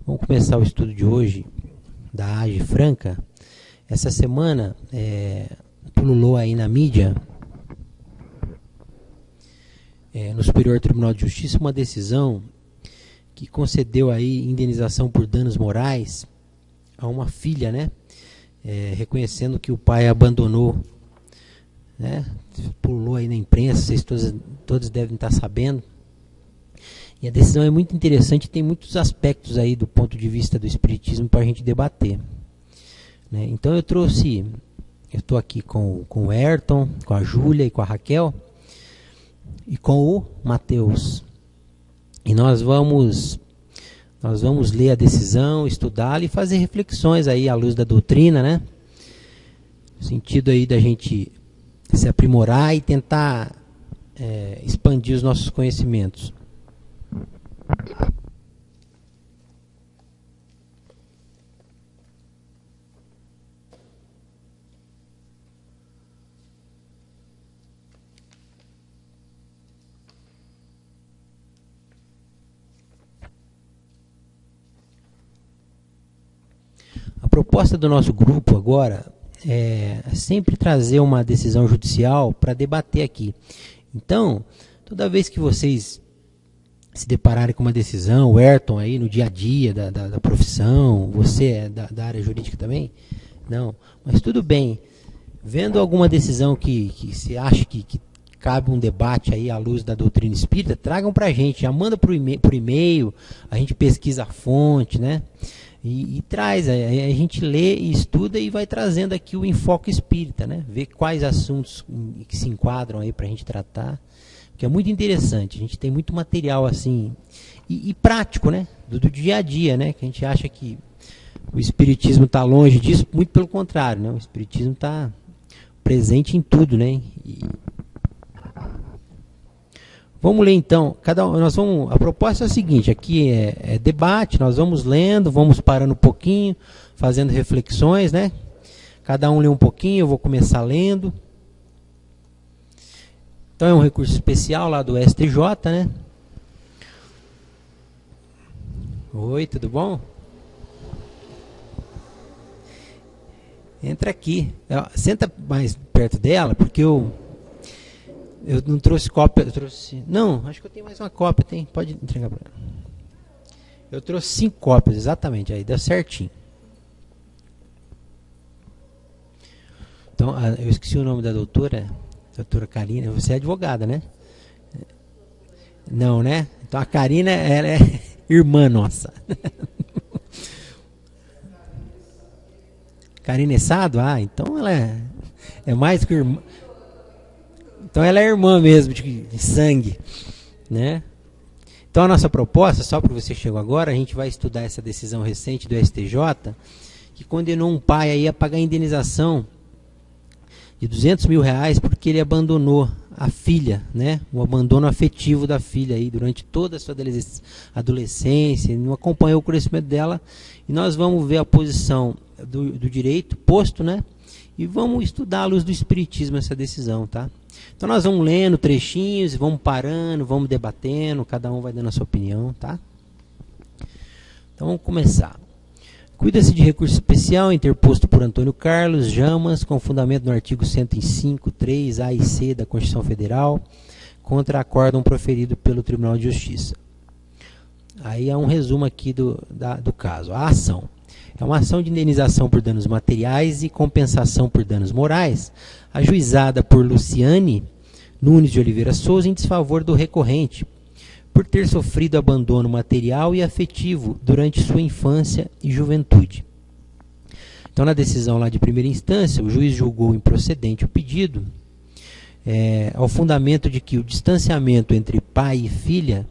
Vamos começar o estudo de hoje da AGE Franca. Essa semana pululou aí na mídia, no Superior Tribunal de Justiça, uma decisão que concedeu aí indenização por danos morais a uma filha, né? Reconhecendo que o pai abandonou, né? Pulou aí na imprensa, vocês todos devem estar sabendo. E a decisão é muito interessante, tem muitos aspectos aí do ponto de vista do espiritismo para a gente debater, né? Então eu estou aqui com o Ayrton, com a Júlia e com a Raquel e com o Matheus. E nós vamos ler a decisão, estudá-la e fazer reflexões aí à luz da doutrina, né? No sentido aí da gente se aprimorar e tentar expandir os nossos conhecimentos. A proposta do nosso grupo agora é sempre trazer uma decisão judicial para debater aqui. Então, toda vez que vocês se depararem com uma decisão, o Ayrton aí no dia a dia da profissão, você é da área jurídica também? Não, mas tudo bem. Vendo alguma decisão que se acha que cabe um debate aí à luz da doutrina espírita, tragam para a gente, já manda por e-mail, a gente pesquisa a fonte, né? E traz, a gente lê e estuda e vai trazendo aqui o enfoque espírita, né? Ver quais assuntos que se enquadram aí para a gente tratar, que é muito interessante. A gente tem muito material assim e prático, né? Do dia a dia, né? Que a gente acha que o espiritismo está longe disso, muito pelo contrário, né? O espiritismo está presente em tudo, né? Vamos ler então. A proposta é a seguinte: aqui é debate. Nós vamos lendo, vamos parando um pouquinho, fazendo reflexões, né? Cada um lê um pouquinho. Eu vou começar lendo. Então é um recurso especial lá do STJ, né? Oi, tudo bom? Entra aqui. Senta mais perto dela, porque eu não trouxe cópia. Não, acho que eu tenho mais uma cópia. Pode entregar para ela. Eu trouxe 5 cópias, exatamente. Aí deu certinho. Então, eu esqueci o nome da doutora Karina. Você é advogada, né? Não, né? Então a Karina, ela é irmã nossa. Karina Essado? Então ela é mais que irmã. Então ela é irmã mesmo de sangue, né? Então a nossa proposta, só para você que chegou agora, a gente vai estudar essa decisão recente do STJ, que condenou um pai aí a pagar a indenização de R$200 mil porque ele abandonou a filha, né? O abandono afetivo da filha aí durante toda a sua adolescência, não acompanhou o crescimento dela, e nós vamos ver a posição do direito posto, né? E vamos estudar à luz do espiritismo essa decisão, tá? Então nós vamos lendo trechinhos, vamos parando, vamos debatendo, cada um vai dando a sua opinião, tá? Então vamos começar. Cuida-se de recurso especial interposto por Antônio Carlos Jamas, com fundamento no artigo 105, 3, A e C da Constituição Federal, contra acórdão proferido pelo Tribunal de Justiça. Aí há um resumo aqui do caso. A ação é uma ação de indenização por danos materiais e compensação por danos morais, ajuizada por Luciane Nunes de Oliveira Souza em desfavor do recorrente, por ter sofrido abandono material e afetivo durante sua infância e juventude. Então, na decisão lá de primeira instância, o juiz julgou improcedente o pedido, ao fundamento de que o distanciamento entre pai e filha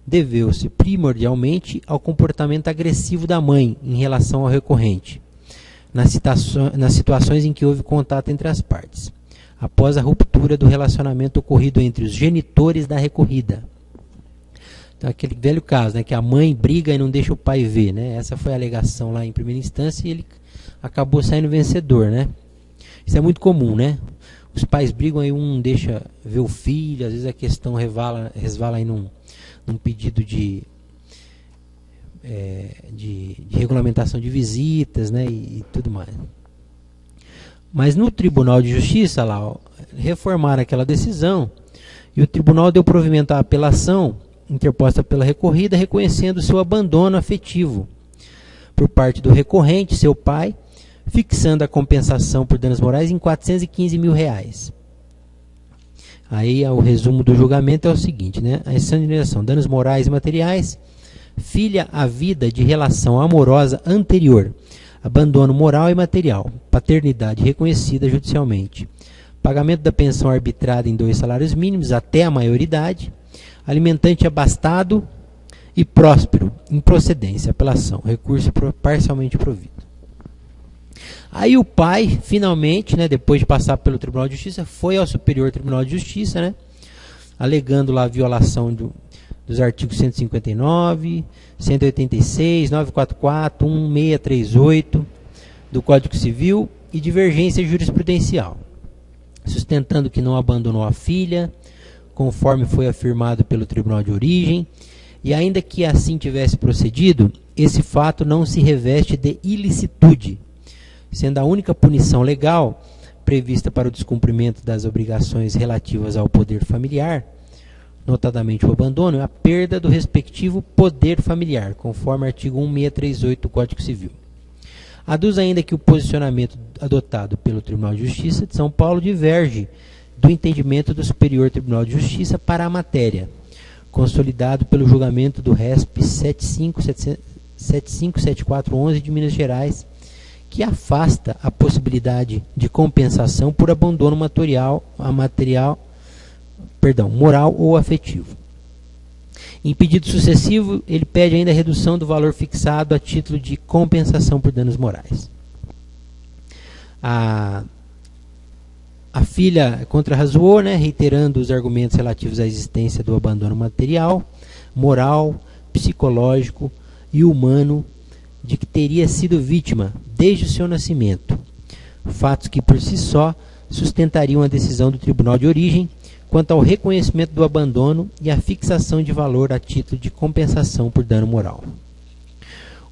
deveu-se primordialmente ao comportamento agressivo da mãe em relação ao recorrente, nas situações em que houve contato entre as partes, após a ruptura do relacionamento ocorrido entre os genitores da recorrida. Então, aquele velho caso, né, que a mãe briga e não deixa o pai ver, né? Essa foi a alegação lá em primeira instância e ele acabou saindo vencedor, né? Isso é muito comum, né? Os pais brigam e um não deixa ver o filho, às vezes a questão resvala aí num pedido de de regulamentação de visitas, né, e tudo mais. Mas no Tribunal de Justiça, lá, ó, reformaram aquela decisão e o tribunal deu provimento à apelação interposta pela recorrida, reconhecendo seu abandono afetivo por parte do recorrente, seu pai, fixando a compensação por danos morais em R$415 mil. Aí o resumo do julgamento é o seguinte, né? A indenização, danos morais e materiais, filha à vida de relação amorosa anterior, abandono moral e material, paternidade reconhecida judicialmente, pagamento da pensão arbitrada em 2 salários mínimos até a maioridade, alimentante abastado e próspero, improcedência, apelação, recurso parcialmente provido. Aí o pai, finalmente, né, depois de passar pelo Tribunal de Justiça, foi ao Superior Tribunal de Justiça, né, alegando lá a violação dos artigos 159, 186, 944, 1638 do Código Civil e divergência jurisprudencial, sustentando que não abandonou a filha, conforme foi afirmado pelo Tribunal de Origem, e ainda que assim tivesse procedido, esse fato não se reveste de ilicitude, sendo a única punição legal prevista para o descumprimento das obrigações relativas ao poder familiar, notadamente o abandono, a perda do respectivo poder familiar, conforme o artigo 1638 do Código Civil. Aduz ainda que o posicionamento adotado pelo Tribunal de Justiça de São Paulo diverge do entendimento do Superior Tribunal de Justiça para a matéria, consolidado pelo julgamento do RESP 757411 de Minas Gerais, que afasta a possibilidade de compensação por abandono moral ou afetivo. Em pedido sucessivo, ele pede ainda a redução do valor fixado a título de compensação por danos morais. A filha contrarrazoou, né, reiterando os argumentos relativos à existência do abandono material, moral, psicológico e humano de que teria sido vítima desde o seu nascimento, fatos que por si só sustentariam a decisão do Tribunal de Origem quanto ao reconhecimento do abandono e a fixação de valor a título de compensação por dano moral.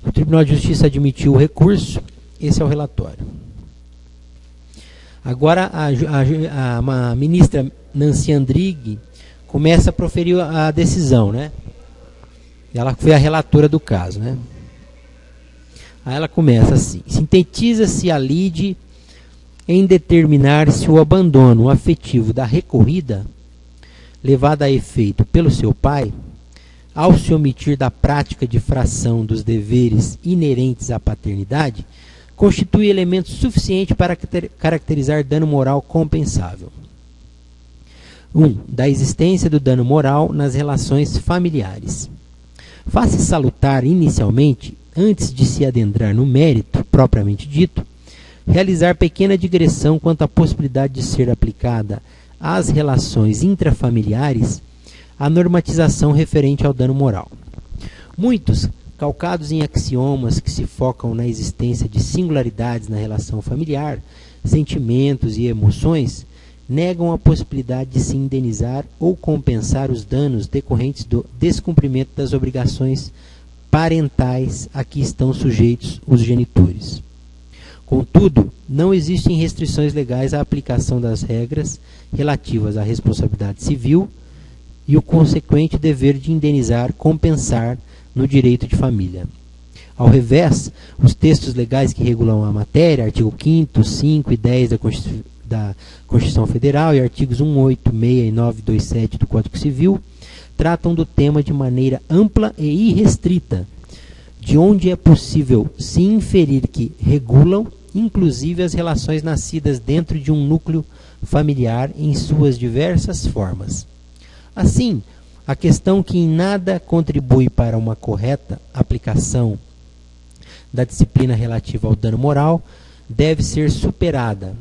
O Tribunal de Justiça admitiu o recurso. Esse é o relatório. Agora a ministra Nancy Andrighi começa a proferir a decisão, né? Ela foi a relatora do caso, né? Aí ela começa assim: sintetiza-se a lide em determinar se o abandono afetivo da recorrida, levado a efeito pelo seu pai, ao se omitir da prática de fração dos deveres inerentes à paternidade, constitui elemento suficiente para caracterizar dano moral compensável. 1. Da existência do dano moral nas relações familiares. Faz-se salutar inicialmente, antes de se adentrar no mérito propriamente dito, realizar pequena digressão quanto à possibilidade de ser aplicada às relações intrafamiliares a normatização referente ao dano moral. Muitos, calcados em axiomas que se focam na existência de singularidades na relação familiar, sentimentos e emoções, negam a possibilidade de se indenizar ou compensar os danos decorrentes do descumprimento das obrigações parentais a que estão sujeitos os genitores. Contudo, não existem restrições legais à aplicação das regras relativas à responsabilidade civil e o consequente dever de indenizar, compensar no direito de família. Ao revés, os textos legais que regulam a matéria, artigo 5º, 5 e 10 da Constituição Federal e artigos 186 e 927 do Código Civil, tratam do tema de maneira ampla e irrestrita, de onde é possível se inferir que regulam, inclusive, as relações nascidas dentro de um núcleo familiar em suas diversas formas. Assim, a questão que em nada contribui para uma correta aplicação da disciplina relativa ao dano moral deve ser superada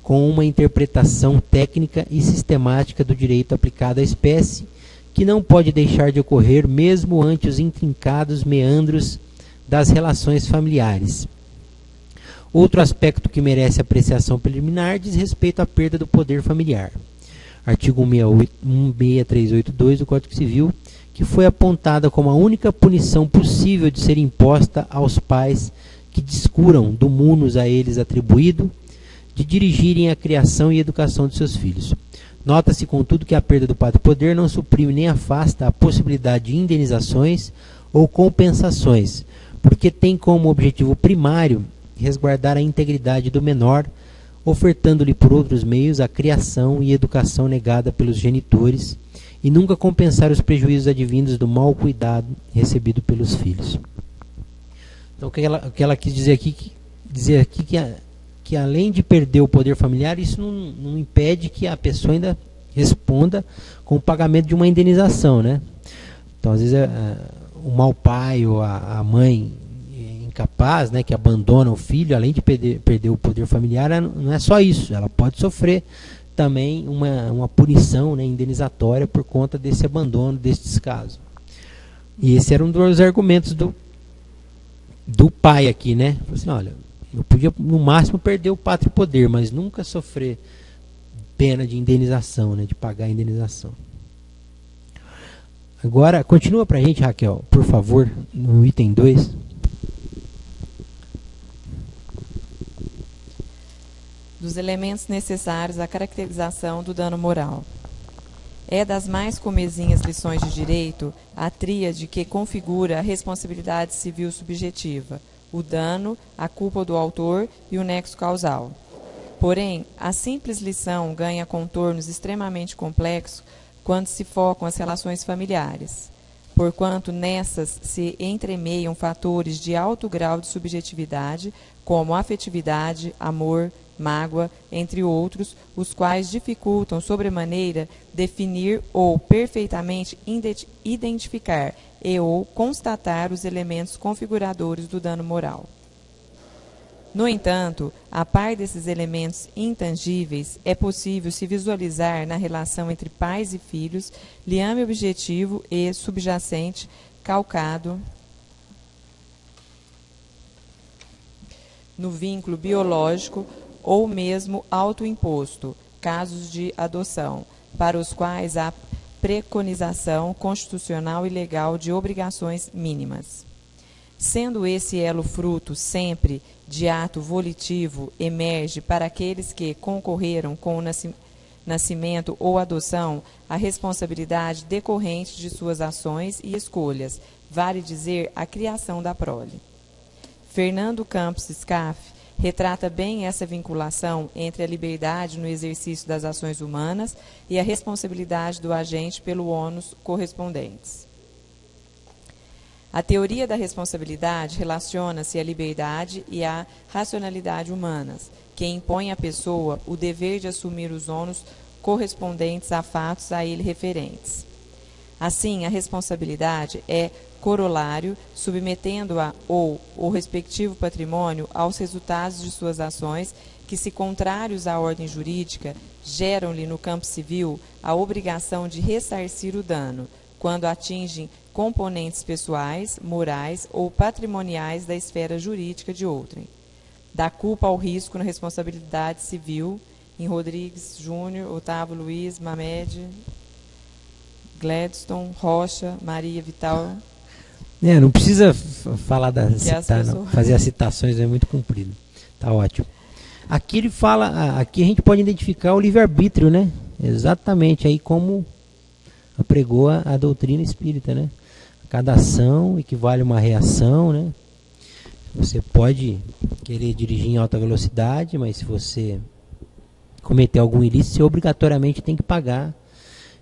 com uma interpretação técnica e sistemática do direito aplicado à espécie, que não pode deixar de ocorrer mesmo ante os intrincados meandros das relações familiares. Outro aspecto que merece apreciação preliminar diz respeito à perda do poder familiar. Artigo 16382 do Código Civil, que foi apontada como a única punição possível de ser imposta aos pais que descuram do munus a eles atribuído de dirigirem a criação e educação de seus filhos. Nota-se, contudo, que a perda do pátrio-poder não suprime nem afasta a possibilidade de indenizações ou compensações, porque tem como objetivo primário resguardar a integridade do menor, ofertando-lhe por outros meios a criação e educação negada pelos genitores, e nunca compensar os prejuízos advindos do mau cuidado recebido pelos filhos. Então, o que ela quis dizer aqui, que além de perder o poder familiar, isso não impede que a pessoa ainda responda com o pagamento de uma indenização, né? Então, às vezes, o mau pai ou a mãe incapaz, né, que abandona o filho, além de perder o poder familiar, não é só isso, ela pode sofrer também uma punição, né, indenizatória por conta desse abandono, desse descaso. E esse era um dos argumentos do pai aqui, né? Falou assim, olha, eu podia no máximo perder o pátrio poder, mas nunca sofrer pena de indenização, né, de pagar a indenização. Agora, continua pra gente, Raquel, por favor, no item 2. Dos elementos necessários à caracterização do dano moral. É das mais comezinhas lições de direito a tríade que configura a responsabilidade civil subjetiva, o dano, a culpa do autor e o nexo causal. Porém, a simples lição ganha contornos extremamente complexos quando se focam as relações familiares, porquanto nessas se entremeiam fatores de alto grau de subjetividade, como afetividade, amor, mágoa, entre outros, os quais dificultam sobremaneira definir ou perfeitamente identificar e ou constatar os elementos configuradores do dano moral. No entanto, a par desses elementos intangíveis, é possível se visualizar na relação entre pais e filhos, liame objetivo e subjacente, calcado no vínculo biológico ou mesmo autoimposto, casos de adoção, para os quais há preconização constitucional e legal de obrigações mínimas. Sendo esse elo fruto sempre de ato volitivo, emerge para aqueles que concorreram com o nascimento ou adoção a responsabilidade decorrente de suas ações e escolhas, vale dizer, a criação da prole. Fernando Campos Scaff retrata bem essa vinculação entre a liberdade no exercício das ações humanas e a responsabilidade do agente pelo ônus correspondentes. A teoria da responsabilidade relaciona-se à liberdade e à racionalidade humanas, que impõe à pessoa o dever de assumir os ônus correspondentes a fatos a ele referentes. Assim, a responsabilidade é corolário, submetendo-a ou o respectivo patrimônio aos resultados de suas ações que, se contrários à ordem jurídica, geram-lhe no campo civil a obrigação de ressarcir o dano, quando atingem componentes pessoais, morais ou patrimoniais da esfera jurídica de outrem. Da culpa ao risco na responsabilidade civil, em Rodrigues Júnior, Otávio Luiz, Mamed, Gladstone, Rocha, Maria Vital. Não precisa falar não. Fazer as citações é muito comprido. Tá ótimo. Aqui ele fala, aqui a gente pode identificar o livre-arbítrio, né? Exatamente aí como apregou a doutrina espírita, né? Cada ação equivale a uma reação, né? Você pode querer dirigir em alta velocidade, mas se você cometer algum ilícito, você obrigatoriamente tem que pagar.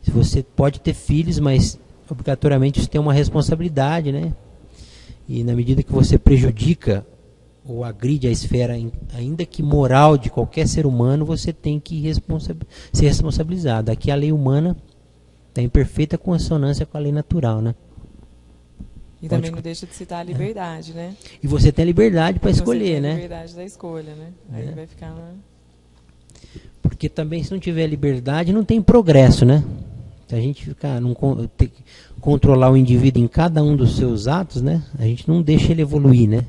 Se você pode ter filhos, mas obrigatoriamente você tem uma responsabilidade, né? E na medida que você prejudica ou agride a esfera, ainda que moral, de qualquer ser humano, você tem que ser responsabilizado. Aqui a lei humana está em perfeita consonância com a lei natural, né? E também não deixa de citar a liberdade, né? E você tem a liberdade para escolher, né? A liberdade da escolha, né? Aí vai ficar lá. Porque também, se não tiver liberdade, não tem progresso, né? Se a gente ficar controlar o indivíduo em cada um dos seus atos, né? A gente não deixa ele evoluir, né?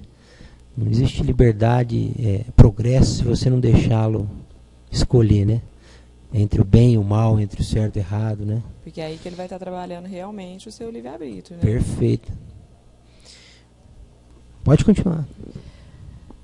Não existe liberdade, progresso, se você não deixá-lo escolher, né? entre o bem e o mal, entre o certo e o errado, né? Porque é aí que ele vai estar trabalhando realmente o seu livre-arbítrio, né? Perfeito. Pode continuar.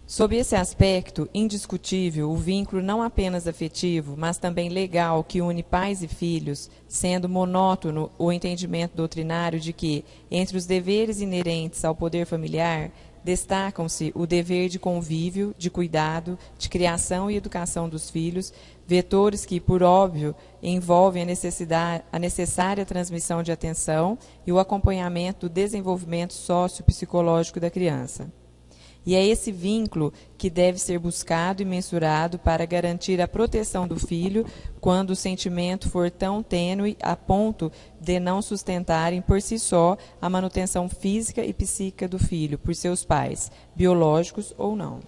Sob esse aspecto, indiscutível, o vínculo não apenas afetivo, mas também legal que une pais e filhos, sendo monótono o entendimento doutrinário de que, entre os deveres inerentes ao poder familiar, destacam-se o dever de convívio, de cuidado, de criação e educação dos filhos, vetores que, por óbvio, envolvem a necessária transmissão de atenção e o acompanhamento do desenvolvimento sociopsicológico da criança. E é esse vínculo que deve ser buscado e mensurado para garantir a proteção do filho quando o sentimento for tão tênue a ponto de não sustentarem por si só a manutenção física e psíquica do filho por seus pais, biológicos ou não.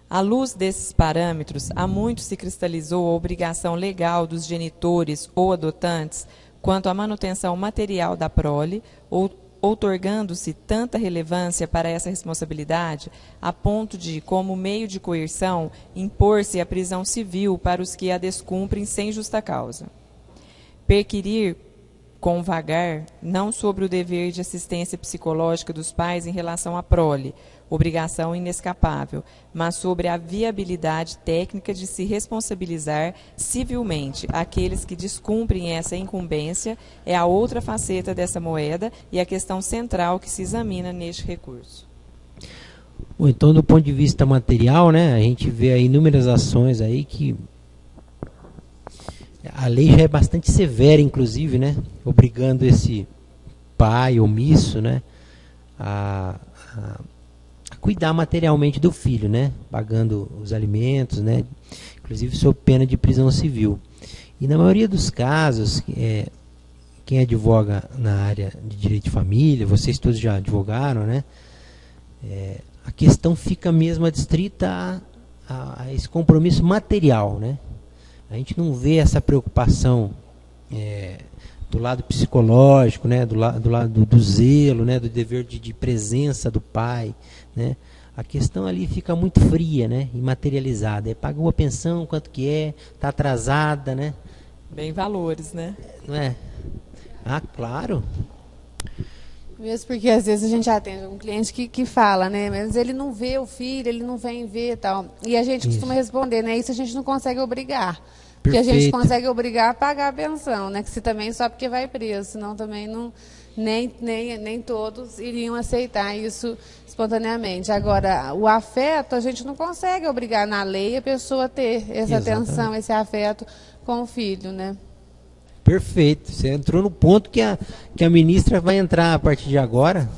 À luz desses parâmetros, há muito se cristalizou a obrigação legal dos genitores ou adotantes quanto à manutenção material da prole, outorgando-se tanta relevância para essa responsabilidade, a ponto de, como meio de coerção, impor-se a prisão civil para os que a descumprem sem justa causa. Perquirir com vagar, não sobre o dever de assistência psicológica dos pais em relação à prole, obrigação inescapável, mas sobre a viabilidade técnica de se responsabilizar civilmente aqueles que descumprem essa incumbência, é a outra faceta dessa moeda e a questão central que se examina neste recurso. Bom, então, do ponto de vista material, né, a gente vê aí inúmeras ações aí que a lei já é bastante severa, inclusive, né, obrigando esse pai omisso, né, a cuidar materialmente do filho, né, pagando os alimentos, né, inclusive sob pena de prisão civil. E na maioria dos casos, quem advoga na área de direito de família, vocês todos já advogaram, né, a questão fica mesmo adstrita a esse compromisso material, né. A gente não vê essa preocupação do lado psicológico, né, do lado do zelo, né, do dever de presença do pai, né. A questão ali fica muito fria, né, e materializada. Pagou a pensão, quanto que é, está atrasada, né. Bem valores, né? Não é? Ah, claro. Mesmo porque às vezes a gente atende um cliente que fala, né, mas ele não vê o filho, ele não vem ver e tal. E a gente costuma responder, né, isso a gente não consegue obrigar. Porque a gente consegue obrigar a pagar a pensão, né? Que se também só porque vai preso, senão também não, nem todos iriam aceitar isso espontaneamente. Agora, o afeto, a gente não consegue obrigar na lei a pessoa a ter essa atenção, esse afeto com o filho, né? Perfeito. Você entrou no ponto que a ministra vai entrar a partir de agora.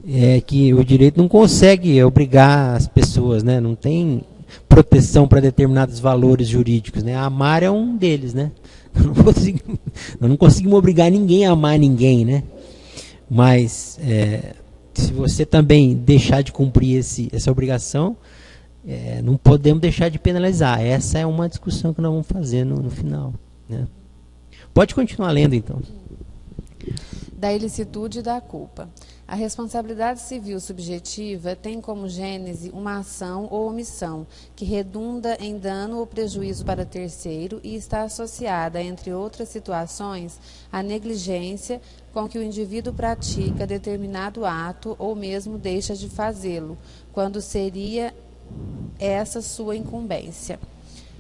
É que o direito não consegue obrigar as pessoas, né? Não tem proteção para determinados valores jurídicos, né? Amar é um deles, né? Nós não conseguimos obrigar ninguém a amar ninguém, né? Mas se você também deixar de cumprir essa obrigação, não podemos deixar de penalizar. Essa é uma discussão que nós vamos fazer no final, né? Pode continuar lendo, então. Da ilicitude e da culpa. A responsabilidade civil subjetiva tem como gênese uma ação ou omissão que redunda em dano ou prejuízo para terceiro e está associada, entre outras situações, à negligência com que o indivíduo pratica determinado ato ou mesmo deixa de fazê-lo, quando seria essa sua incumbência.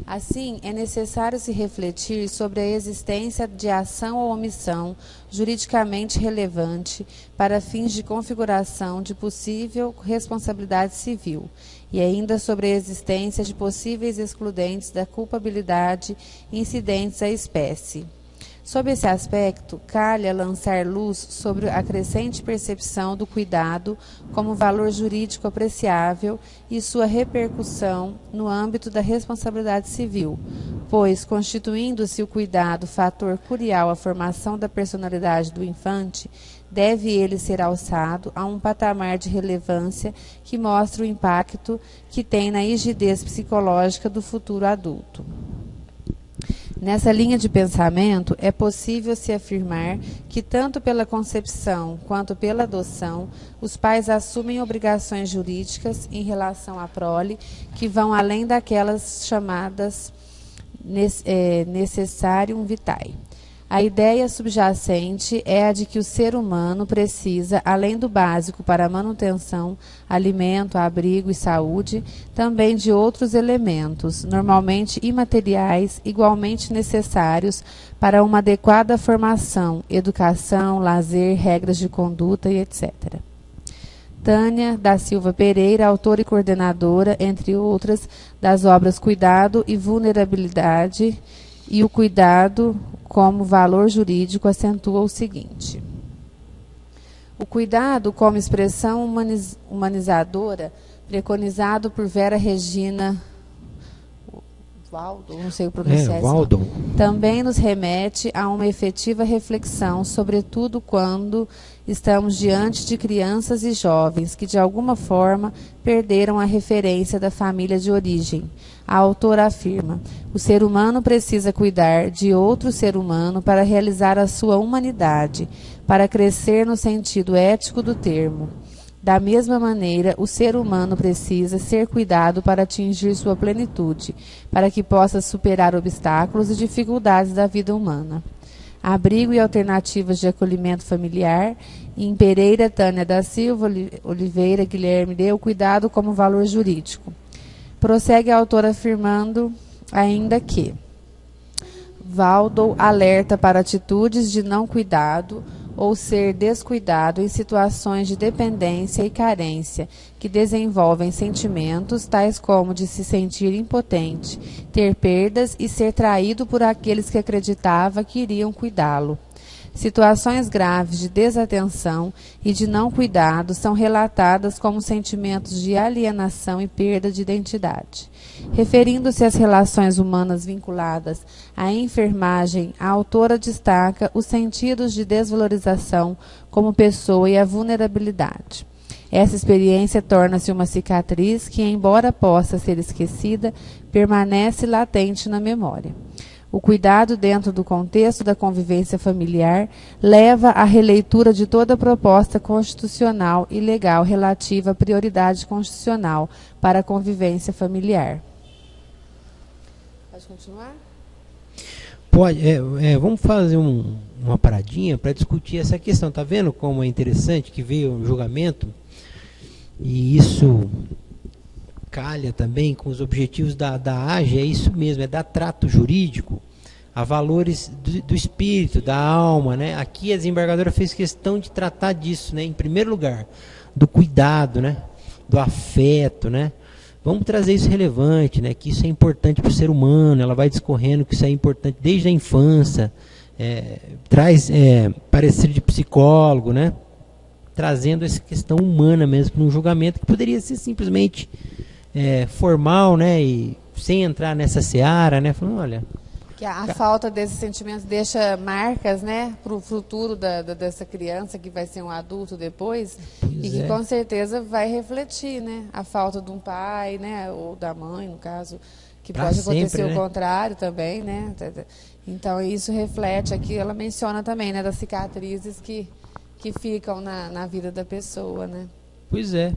Assim, é necessário se refletir sobre a existência de ação ou omissão juridicamente relevante para fins de configuração de possível responsabilidade civil, e ainda sobre a existência de possíveis excludentes da culpabilidade incidentes à espécie. Sob esse aspecto, calha lançar luz sobre a crescente percepção do cuidado como valor jurídico apreciável e sua repercussão no âmbito da responsabilidade civil, pois, constituindo-se o cuidado fator curial à formação da personalidade do infante, deve ele ser alçado a um patamar de relevância que mostre o impacto que tem na rigidez psicológica do futuro adulto. Nessa linha de pensamento, é possível se afirmar que, tanto pela concepção quanto pela adoção, os pais assumem obrigações jurídicas em relação à prole que vão além daquelas chamadas necessarium vitae. A ideia subjacente é a de que o ser humano precisa, além do básico para a manutenção, alimento, abrigo e saúde, também de outros elementos, normalmente imateriais, igualmente necessários para uma adequada formação, educação, lazer, regras de conduta e etc. Tânia da Silva Pereira, autora e coordenadora, entre outras, das obras Cuidado e Vulnerabilidade e o Cuidado como valor jurídico, acentua o seguinte: o cuidado como expressão humanizadora, preconizado por Vera Regina Waldo, não sei pronunciar Waldo, também nos remete a uma efetiva reflexão, sobretudo quando estamos diante de crianças e jovens que, de alguma forma, perderam a referência da família de origem. A autora afirma: o ser humano precisa cuidar de outro ser humano para realizar a sua humanidade, para crescer no sentido ético do termo. Da mesma maneira, o ser humano precisa ser cuidado para atingir sua plenitude, para que possa superar obstáculos e dificuldades da vida humana. Abrigo e alternativas de acolhimento familiar, em Pereira, Tânia da Silva, Oliveira, Guilherme deu cuidado como valor jurídico. Prossegue a autora afirmando ainda que Waldo alerta para atitudes de não cuidado ou ser descuidado em situações de dependência e carência que desenvolvem sentimentos tais como de se sentir impotente, ter perdas e ser traído por aqueles que acreditava que iriam cuidá-lo. Situações graves de desatenção e de não cuidado são relatadas como sentimentos de alienação e perda de identidade. Referindo-se às relações humanas vinculadas à enfermagem, a autora destaca os sentidos de desvalorização como pessoa e a vulnerabilidade. Essa experiência torna-se uma cicatriz que, embora possa ser esquecida, permanece latente na memória. O cuidado dentro do contexto da convivência familiar leva à releitura de toda a proposta constitucional e legal relativa à prioridade constitucional para a convivência familiar. Pode continuar? Pode. Vamos fazer uma paradinha para discutir essa questão. Tá vendo como é interessante que veio o julgamento e isso calha também com os objetivos da AGE, é isso mesmo, é dar trato jurídico a valores do espírito, da alma, né? Aqui a desembargadora fez questão de tratar disso, né? Em primeiro lugar, do cuidado, né? Do afeto, né? Vamos trazer isso relevante, né? Que isso é importante para o ser humano, ela vai discorrendo que isso é importante desde a infância, traz parecer de psicólogo, né? Trazendo essa questão humana mesmo para um julgamento que poderia ser simplesmente formal, né, e sem entrar nessa seara, né, falando, olha... Que a falta desses sentimentos deixa marcas, né, para o futuro dessa criança que vai ser um adulto depois, e que com certeza vai refletir, né, a falta de um pai, né, ou da mãe, no caso, que pra pode acontecer sempre, o contrário também, né, então isso reflete aqui, ela menciona também, né, das cicatrizes que ficam na vida da pessoa, né. Pois é,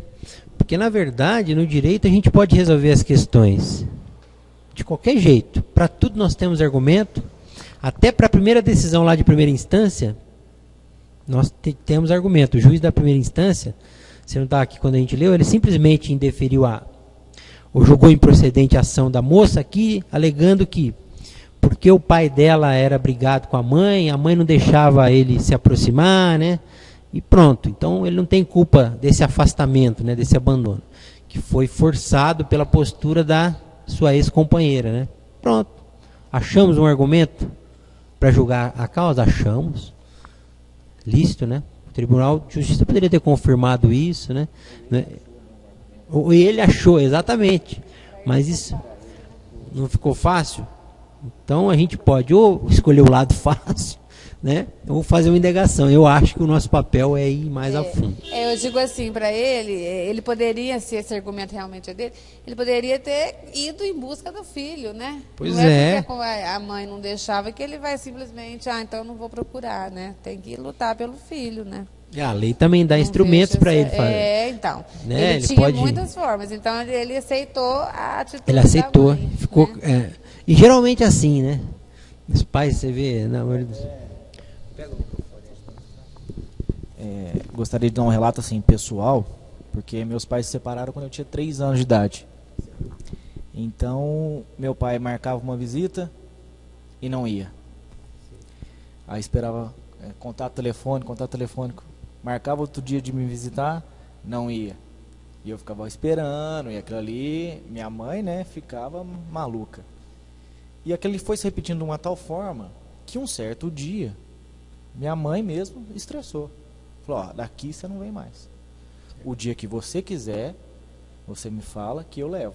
porque na verdade no direito a gente pode resolver as questões de qualquer jeito, para tudo nós temos argumento, até para a primeira decisão lá de primeira instância, nós temos argumento. O juiz da primeira instância, você não está aqui quando a gente leu, ele simplesmente indeferiu ou julgou improcedente a ação da moça aqui, alegando que porque o pai dela era brigado com a mãe não deixava ele se aproximar, né? E pronto, então ele não tem culpa desse afastamento, né, desse abandono, que foi forçado pela postura da sua ex-companheira, né? Pronto, achamos um argumento para julgar a causa? Achamos. Lícito, né? O Tribunal de Justiça poderia ter confirmado isso, né? Ou ele achou, exatamente. Mas isso não ficou fácil? Então a gente pode ou escolher o lado fácil, né? Eu vou fazer uma indagação. Eu acho que o nosso papel é ir mais a fundo. Eu digo assim para ele poderia, se esse argumento realmente é dele, ele poderia ter ido em busca do filho, né? Pois não é. Porque a mãe não deixava que ele vai simplesmente, então eu não vou procurar, né? Tem que lutar pelo filho, né? E a lei também dá instrumentos para ele fazer. Então. Né? Ele tinha pode... muitas formas, então ele aceitou a atitude Ele aceitou, da mãe, ficou. né? E geralmente assim, né? Os pais, você vê, na maioria dos... Gostaria de dar um relato assim pessoal, porque meus pais se separaram quando eu tinha 3 anos de idade. Então, meu pai marcava uma visita e não ia. Aí esperava contato telefônico. Marcava outro dia de me visitar, não ia. E eu ficava esperando, e aquilo ali, minha mãe, né, ficava maluca. E aquele foi se repetindo de uma tal forma que um certo dia, minha mãe mesmo estressou. Falou, ó, daqui você não vem mais. O dia que você quiser, você me fala que eu levo.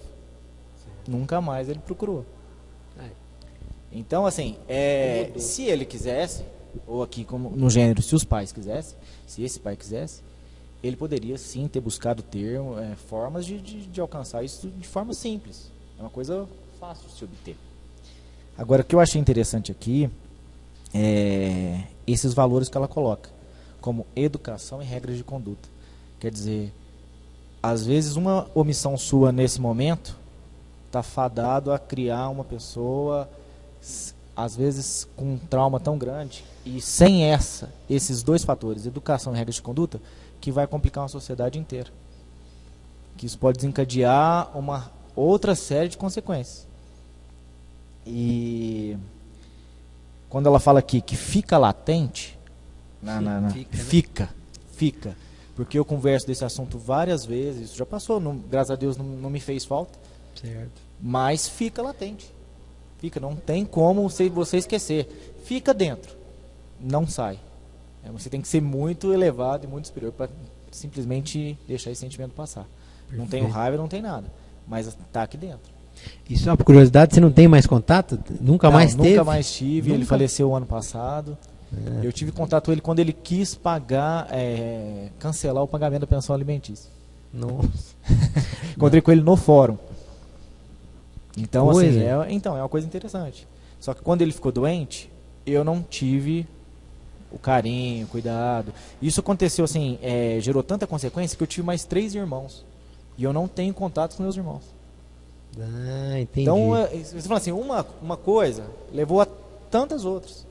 Nunca mais ele procurou. Então, assim, se ele quisesse, ou aqui como no gênero, se os pais quisessem, se esse pai quisesse, ele poderia sim ter buscado formas de alcançar isso de forma simples. É uma coisa fácil de se obter. Agora, o que eu achei interessante aqui é esses valores que ela coloca, como educação e regras de conduta. Quer dizer, às vezes uma omissão sua nesse momento está fadado a criar uma pessoa, às vezes com um trauma tão grande, e sem esses 2 fatores, educação e regras de conduta, que vai complicar uma sociedade inteira. Que isso pode desencadear uma outra série de consequências. E quando ela fala aqui que fica latente, fica. Porque eu converso desse assunto várias vezes, isso já passou, graças a Deus não me fez falta. Certo. Mas fica latente. Não tem como você esquecer. Fica dentro, não sai. Você tem que ser muito elevado e muito superior para simplesmente deixar esse sentimento passar. Perfeito. Não tem raiva, não tem nada, mas está aqui dentro. E só por curiosidade, você não tem mais contato? Nunca mais teve? Nunca mais tive, ele faleceu o ano passado. Eu tive contato com ele quando ele quis cancelar o pagamento da pensão alimentícia. Nossa. Encontrei com ele no fórum. Então, assim, é uma coisa interessante. Só que quando ele ficou doente, eu não tive o carinho, o cuidado. Isso aconteceu assim, gerou tanta consequência que eu tive mais 3 irmãos. E eu não tenho contato com meus irmãos. Ah, entendi. Então, você fala assim, uma coisa levou a tantas outras.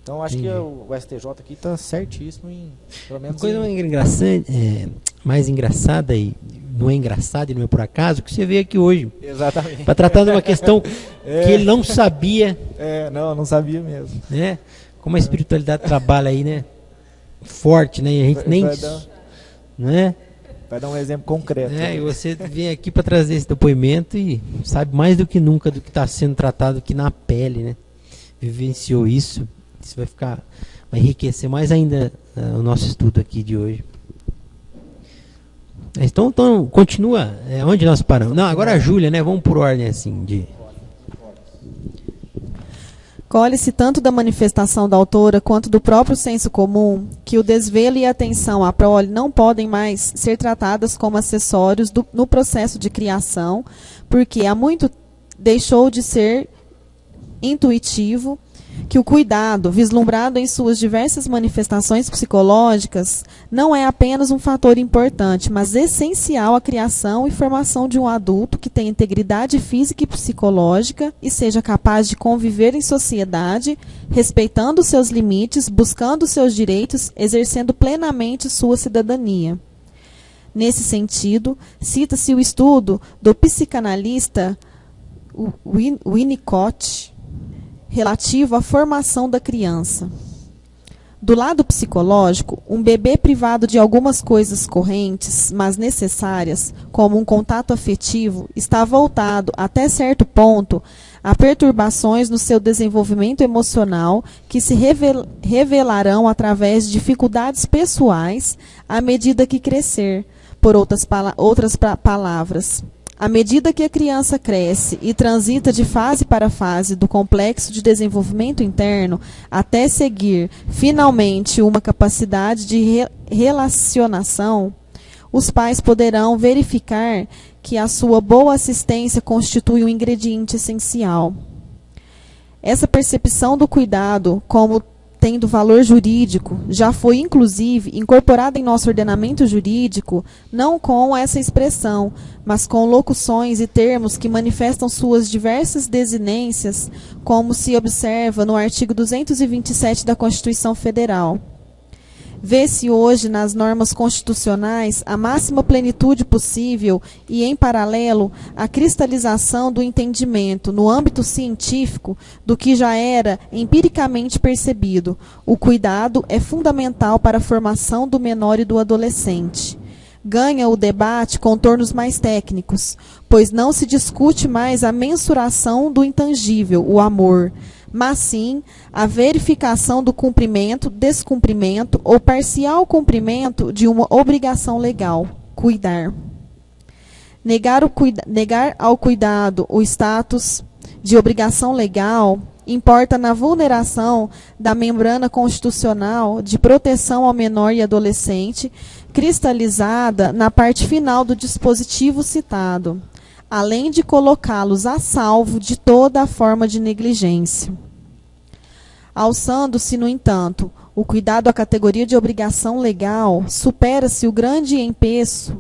Então, acho que o STJ aqui está certíssimo em, pelo menos... Uma coisa mais engraçada, e não é engraçado e não é por acaso, que você veio aqui hoje. Exatamente. Para tratar de uma questão que ele não sabia. Não sabia mesmo. Né? Como a espiritualidade trabalha aí, né? Forte, né? E a gente né? Vai dar um exemplo concreto. E você vem aqui para trazer esse depoimento e sabe mais do que nunca do que está sendo tratado aqui na pele, né? Vivenciou isso. Isso vai enriquecer mais ainda o nosso estudo aqui de hoje. Então continua. Onde nós paramos? Não, agora a Júlia, né? Vamos por ordem assim de... Colhe-se tanto da manifestação da autora quanto do próprio senso comum que o desvelo e a atenção à prole não podem mais ser tratadas como acessórios no processo de criação, porque há muito deixou de ser intuitivo, que o cuidado, vislumbrado em suas diversas manifestações psicológicas, não é apenas um fator importante, mas essencial à criação e formação de um adulto que tenha integridade física e psicológica e seja capaz de conviver em sociedade, respeitando seus limites, buscando seus direitos, exercendo plenamente sua cidadania. Nesse sentido, cita-se o estudo do psicanalista Winnicott, relativo à formação da criança. Do lado psicológico, um bebê privado de algumas coisas correntes, mas necessárias, como um contato afetivo, está voltado, até certo ponto, a perturbações no seu desenvolvimento emocional que se revelarão através de dificuldades pessoais à medida que crescer. Por outras palavras, À medida que a criança cresce e transita de fase para fase do complexo de desenvolvimento interno, até seguir, finalmente, uma capacidade de relacionação, os pais poderão verificar que a sua boa assistência constitui um ingrediente essencial. Essa percepção do cuidado como tendo valor jurídico já foi, inclusive, incorporada em nosso ordenamento jurídico, não com essa expressão, mas com locuções e termos que manifestam suas diversas desinências, como se observa no artigo 227 da Constituição Federal. Vê-se hoje nas normas constitucionais a máxima plenitude possível e, em paralelo, a cristalização do entendimento, no âmbito científico, do que já era empiricamente percebido. O cuidado é fundamental para a formação do menor e do adolescente. Ganha o debate contornos mais técnicos, pois não se discute mais a mensuração do intangível, o amor, mas sim a verificação do cumprimento, descumprimento ou parcial cumprimento de uma obrigação legal, cuidar. Negar ao cuidado o status de obrigação legal importa na vulneração da membrana constitucional de proteção ao menor e adolescente, cristalizada na parte final do dispositivo citado, além de colocá-los a salvo de toda a forma de negligência. Alçando-se, no entanto, o cuidado à categoria de obrigação legal, supera-se o grande empeço,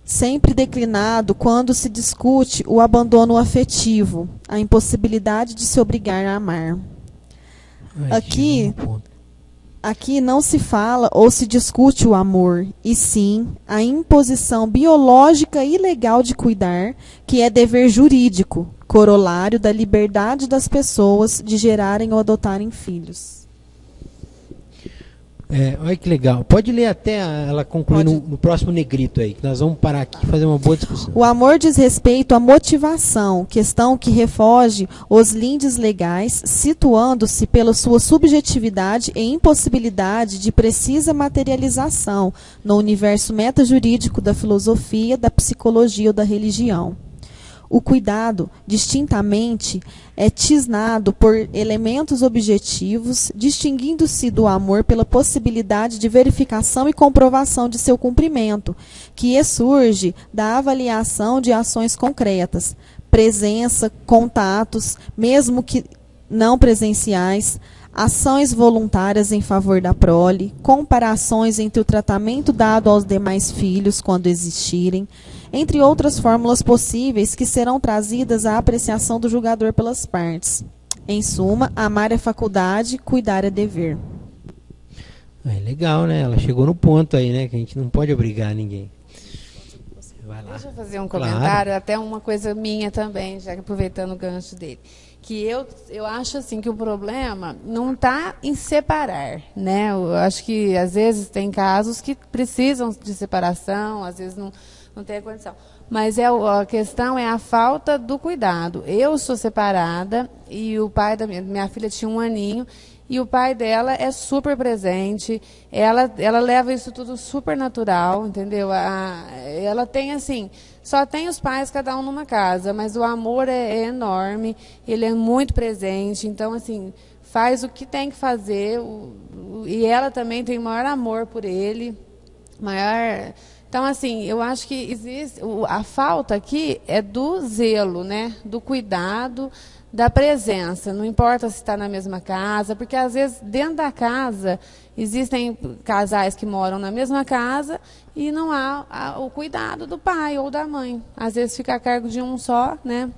sempre declinado quando se discute o abandono afetivo, a impossibilidade de se obrigar a amar. Aqui não se fala ou se discute o amor, e sim a imposição biológica e legal de cuidar, que é dever jurídico, corolário da liberdade das pessoas de gerarem ou adotarem filhos. Olha que legal. Pode ler até ela concluir no próximo negrito aí, que nós vamos parar aqui e fazer uma boa discussão. O amor diz respeito à motivação, questão que refoge os lindes legais, situando-se pela sua subjetividade e impossibilidade de precisa materialização no universo metajurídico da filosofia, da psicologia ou da religião. O cuidado, distintamente, é tisnado por elementos objetivos, distinguindo-se do amor pela possibilidade de verificação e comprovação de seu cumprimento, que surge da avaliação de ações concretas, presença, contatos, mesmo que não presenciais, ações voluntárias em favor da prole, comparações entre o tratamento dado aos demais filhos, quando existirem, entre outras fórmulas possíveis que serão trazidas à apreciação do julgador pelas partes. Em suma, amar é faculdade, cuidar é dever. Legal, né? Ela chegou no ponto aí, né? Que a gente não pode obrigar ninguém. Vai lá. Deixa eu fazer um comentário, até uma coisa minha também, já que aproveitando o gancho dele. Que eu acho assim que o problema não está em separar, né? Eu acho que às vezes tem casos que precisam de separação, às vezes não tem a condição. Mas a questão é a falta do cuidado. Eu sou separada e o pai da minha filha tinha 1 aninho e o pai dela é super presente. Ela leva isso tudo super natural, entendeu? Ela tem assim, só tem os pais cada um numa casa, mas o amor é enorme, ele é muito presente. Então, assim, faz o que tem que fazer e ela também tem o maior amor por ele, maior. Então, assim, eu acho que existe a falta aqui é do zelo, né? Do cuidado, da presença. Não importa se está na mesma casa, porque às vezes dentro da casa existem casais que moram na mesma casa e não há o cuidado do pai ou da mãe. Às vezes fica a cargo de um só, né?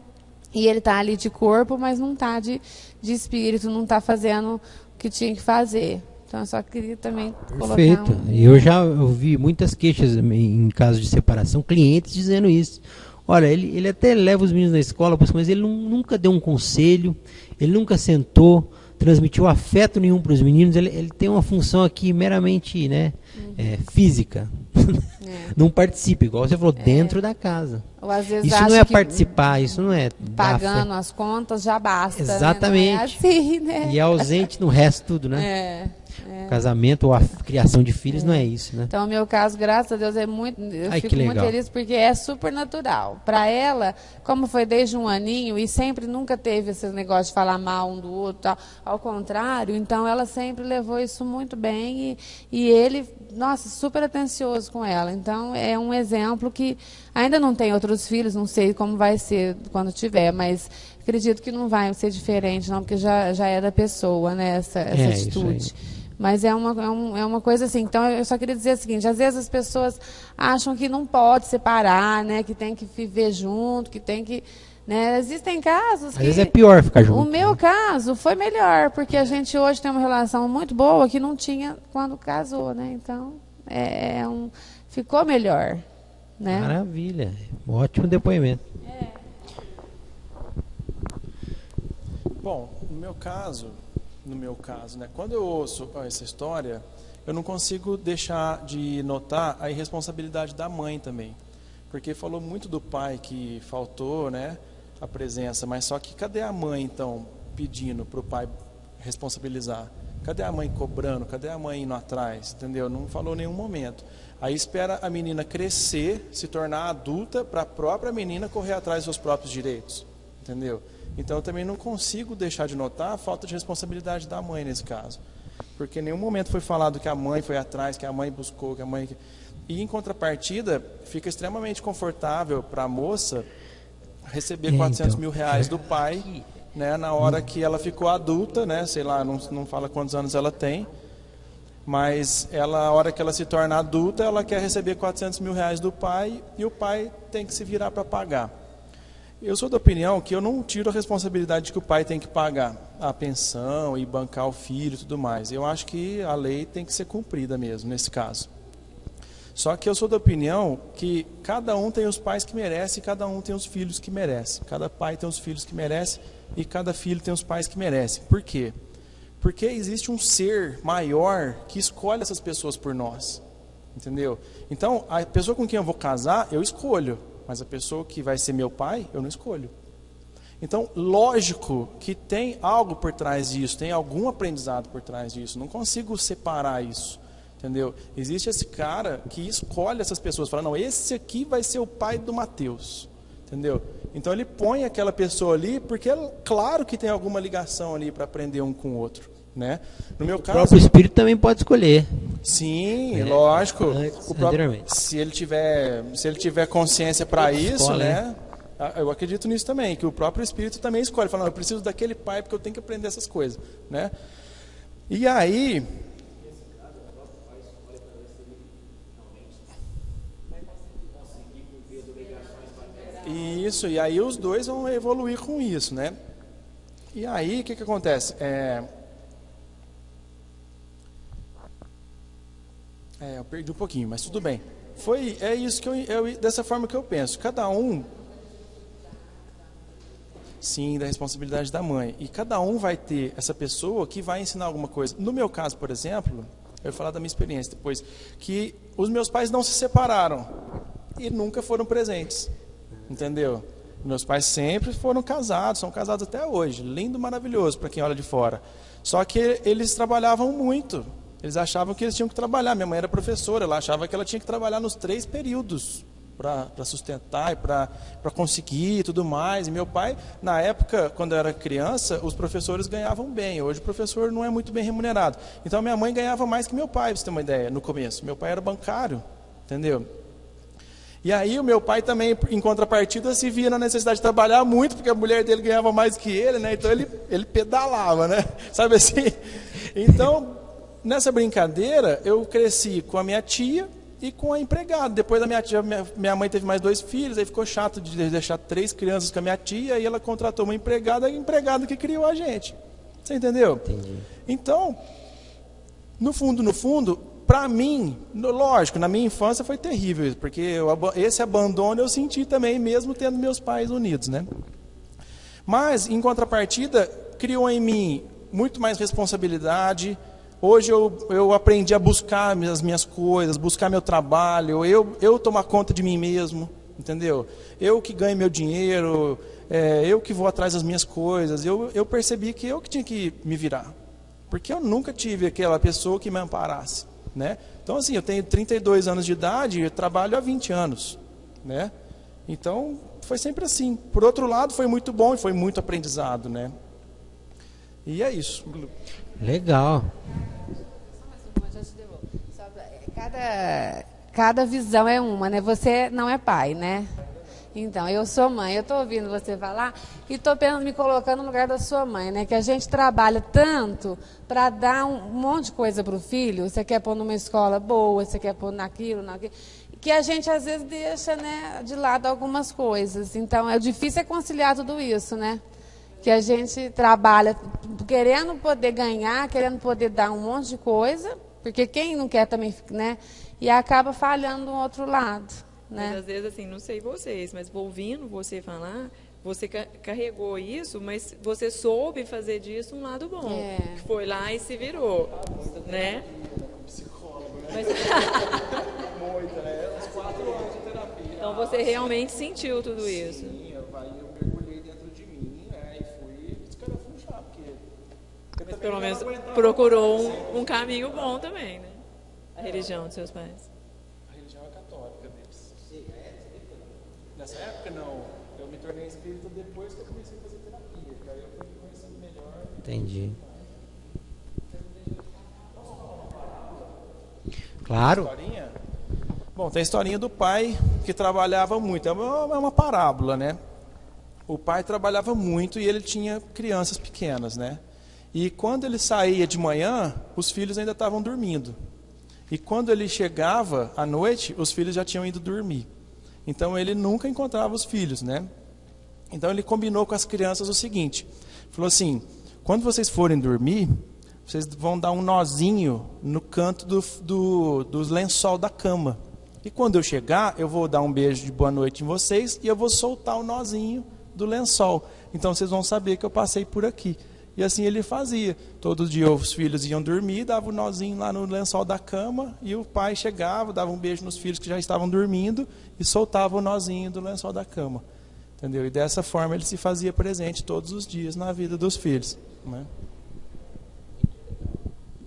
E ele está ali de corpo, mas não está de espírito, não está fazendo o que tinha que fazer. Então, eu só queria também colocar... Perfeito. Eu já ouvi muitas queixas em casos de separação, clientes dizendo isso. Olha, ele até leva os meninos na escola, mas ele nunca deu um conselho, ele nunca sentou, transmitiu afeto nenhum para os meninos. Ele tem uma função aqui meramente, né, física. Não participa, igual você falou, dentro da casa. Ou às vezes isso não é participar, isso não é... Pagando as contas já basta. Exatamente. Né? Não é assim, né? E é ausente no resto tudo, né? O casamento ou a criação de filhos não é isso, né? Então, o meu caso, graças a Deus, é muito. Eu Ai, que fico muito legal. feliz porque é super natural. Para ela, como foi desde um aninho e sempre nunca teve esse negócio de falar mal um do outro, tal, ao contrário, então ela sempre levou isso muito bem e ele, nossa, super atencioso com ela. Então, é um exemplo que ainda não tem outros filhos, não sei como vai ser quando tiver, mas acredito que não vai ser diferente, não, porque já é da pessoa, né, essa atitude. Isso aí. Mas é uma coisa assim. Então, eu só queria dizer o seguinte: às vezes as pessoas acham que não pode separar, né? Que tem que viver junto, que tem que. Né? Existem casos Às que. vezes é pior ficar junto. O meu caso foi melhor, porque a gente hoje tem uma relação muito boa que não tinha quando casou, né? Então, ficou melhor. Né? Maravilha. Ótimo depoimento. Bom, no meu caso, né, quando eu ouço essa história, eu não consigo deixar de notar a irresponsabilidade da mãe também. Porque falou muito do pai que faltou, né, a presença, mas só que cadê a mãe, então, pedindo para o pai responsabilizar? Cadê a mãe cobrando? Cadê a mãe indo atrás? Entendeu? Não falou em nenhum momento. Aí espera a menina crescer, se tornar adulta, para a própria menina correr atrás dos seus próprios direitos. Entendeu? Então eu também não consigo deixar de notar a falta de responsabilidade da mãe nesse caso. Porque em nenhum momento foi falado que a mãe foi atrás, que a mãe buscou, que a mãe... E em contrapartida, fica extremamente confortável para a moça receber 400 mil reais do pai, né, na hora que ela ficou adulta, né, sei lá, não fala quantos anos ela tem, mas ela, a hora que ela se torna adulta, ela quer receber 400 mil reais do pai e o pai tem que se virar para pagar. Eu sou da opinião que eu não tiro a responsabilidade de que o pai tem que pagar a pensão e bancar o filho e tudo mais. Eu acho que a lei tem que ser cumprida mesmo, nesse caso. Só que eu sou da opinião que cada um tem os pais que merece e cada um tem os filhos que merece. Cada pai tem os filhos que merece e cada filho tem os pais que merece. Por quê? Porque existe um ser maior que escolhe essas pessoas por nós. Entendeu? Então, a pessoa com quem eu vou casar, eu escolho. Mas a pessoa que vai ser meu pai, eu não escolho. Então, lógico que tem algo por trás disso, tem algum aprendizado por trás disso. Não consigo separar isso, entendeu? Existe esse cara que escolhe essas pessoas, fala, não, esse aqui vai ser o pai do Mateus, entendeu? Então ele põe aquela pessoa ali, porque é claro que tem alguma ligação ali para aprender um com o outro, né? No meu caso, O próprio espírito também pode escolher. sim, lógico. Anteriormente. Se ele tiver consciência para isso, Escolhe, né? Eu acredito nisso também, que o próprio espírito também escolhe, fala, não, eu preciso daquele pai porque eu tenho que aprender essas coisas, né? E aí, isso, e aí os dois vão evoluir com isso, né? E aí, o que acontece? Eu perdi um pouquinho, mas tudo bem. É isso que dessa forma que eu penso. Cada um, sim, da responsabilidade da mãe. E cada um vai ter essa pessoa que vai ensinar alguma coisa. No meu caso, por exemplo, eu vou falar da minha experiência depois, que os meus pais não se separaram e nunca foram presentes. Entendeu? Meus pais sempre foram casados, são casados até hoje. Lindo, maravilhoso para quem olha de fora. Só que eles trabalhavam muito. Eles achavam que eles tinham que trabalhar. Minha mãe era professora, ela achava que ela tinha que trabalhar nos 3 períodos para sustentar e para conseguir e tudo mais. E meu pai, na época, quando eu era criança, os professores ganhavam bem. Hoje o professor não é muito bem remunerado. Então minha mãe ganhava mais que meu pai, pra você ter uma ideia, no começo. Meu pai era bancário, entendeu? E aí o meu pai também, em contrapartida, se via na necessidade de trabalhar muito, porque a mulher dele ganhava mais que ele, né? Então ele pedalava, né? Sabe assim? Então, nessa brincadeira, eu cresci com a minha tia e com a empregada. Depois da minha tia, minha mãe teve mais 2 filhos, aí ficou chato de deixar 3 crianças com a minha tia, e ela contratou uma empregada, e a empregada que criou a gente. Você entendeu? Entendi. Então, no fundo, para mim, lógico, na minha infância foi terrível, porque esse abandono eu senti também, mesmo tendo meus pais unidos, né? Mas, em contrapartida, criou em mim muito mais responsabilidade. Hoje eu aprendi a buscar as minhas coisas, buscar meu trabalho, eu tomar conta de mim mesmo, entendeu? Eu que ganho meu dinheiro, eu que vou atrás das minhas coisas. Eu percebi que eu que tinha que me virar. porque eu nunca tive aquela pessoa que me amparasse, né? Então, assim, eu tenho 32 anos de idade e trabalho há 20 anos, né? Então, foi sempre assim. Por outro lado, foi muito bom e foi muito aprendizado, né? E é isso. Legal. Cada visão é uma, né? Você não é pai, né? Então, eu sou mãe, eu estou ouvindo você falar e estou me colocando no lugar da sua mãe, né? Que a gente trabalha tanto para dar um monte de coisa para o filho. Você quer pôr numa escola boa, você quer pôr naquilo, que a gente às vezes deixa, né, de lado algumas coisas. Então, é difícil conciliar tudo isso, né? Que a gente trabalha querendo poder ganhar, querendo poder dar um monte de coisa, porque quem não quer também, né? E acaba falhando do outro lado. Né? Mas às vezes, assim, não sei vocês, mas ouvindo você falar, você carregou isso, mas você soube fazer disso um lado bom. Que foi lá e se virou, né? Mas... Uns 4 anos de terapia. Então você realmente sentiu tudo isso. Sim, eu mergulhei dentro de mim, né? E fui escarafunchar, porque... Mas pelo menos procurou um caminho bom também, né? A religião dos seus pais. A religião é católica deles. Nessa época, não. Eu me tornei espírita depois que eu comecei a fazer terapia. Que aí eu fui conhecendo melhor. Entendi. Claro. Bom, tem a historinha do pai que trabalhava muito. É uma parábola, né? O pai trabalhava muito e ele tinha crianças pequenas, né? E quando ele saía de manhã, os filhos ainda estavam dormindo. E quando ele chegava à noite, os filhos já tinham ido dormir. Então ele nunca encontrava os filhos, né? Então ele combinou com as crianças o seguinte: falou assim, quando vocês forem dormir, vocês vão dar um nozinho no canto dos lençol da cama. E quando eu chegar, eu vou dar um beijo de boa noite em vocês e eu vou soltar o nozinho do lençol. Então vocês vão saber que eu passei por aqui. E assim ele fazia. Todo dia os filhos iam dormir, dava o nozinho lá no lençol da cama e o pai chegava, dava um beijo nos filhos que já estavam dormindo e soltava o nozinho do lençol da cama. Entendeu? E dessa forma ele se fazia presente todos os dias na vida dos filhos, né?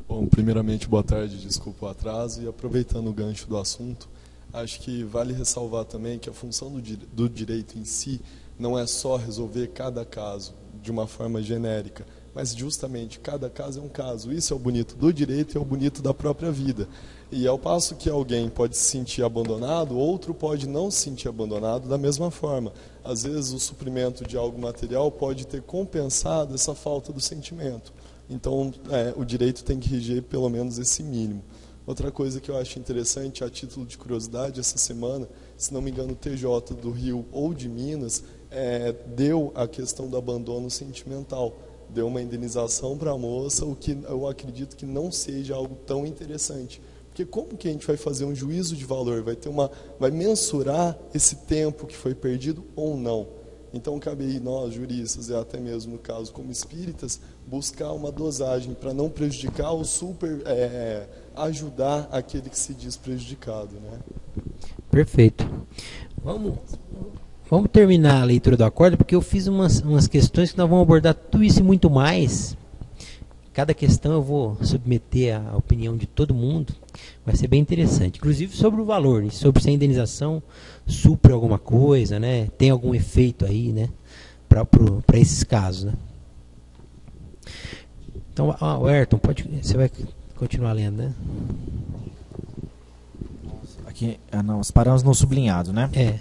Bom, primeiramente, boa tarde, desculpa o atraso. E aproveitando o gancho do assunto, acho que vale ressalvar também que a função do direito em si não é só resolver cada caso de uma forma genérica, mas justamente cada caso é um caso. Isso é o bonito do direito e é o bonito da própria vida. E ao passo que alguém pode se sentir abandonado, outro pode não se sentir abandonado da mesma forma. Às vezes o suprimento de algo material pode ter compensado essa falta do sentimento. Então o direito tem que reger pelo menos esse mínimo. Outra coisa que eu acho interessante, a título de curiosidade, essa semana, se não me engano, o TJ do Rio ou de Minas deu a questão do abandono sentimental. Deu uma indenização para a moça, o que eu acredito que não seja algo tão interessante. Porque como que a gente vai fazer um juízo de valor? Vai mensurar esse tempo que foi perdido ou não? Então, cabe aí nós, juristas, e até mesmo no caso como espíritas, buscar uma dosagem para não prejudicar ou ajudar aquele que se diz prejudicado, né? Perfeito. Vamos terminar a leitura do acordo, porque eu fiz umas questões que nós vamos abordar tudo isso e muito mais. Cada questão eu vou submeter à opinião de todo mundo. Vai ser bem interessante. Inclusive sobre o valor, né? Sobre se a indenização supre alguma coisa, né? Tem algum efeito aí, né? Para esses casos, né? Então, o Ayrton, você vai continuar lendo, né? Aqui nós paramos no sublinhado, né? É.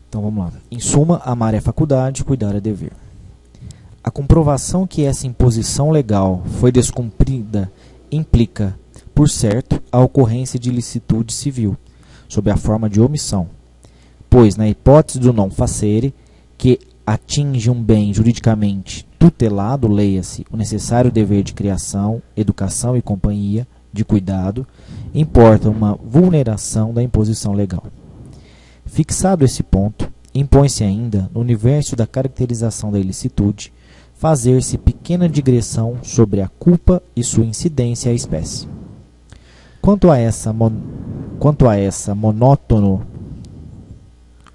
Então vamos lá. Em suma, amar é faculdade, cuidar é dever. A comprovação que essa imposição legal foi descumprida implica, por certo, a ocorrência de ilicitude civil, sob a forma de omissão, pois, na hipótese do non facere, que atinge um bem juridicamente tutelado, leia-se, o necessário dever de criação, educação e companhia, de cuidado, importa uma vulneração da imposição legal. Fixado esse ponto, impõe-se ainda, no universo da caracterização da ilicitude, fazer-se pequena digressão sobre a culpa e sua incidência à espécie. Quanto a essa monótono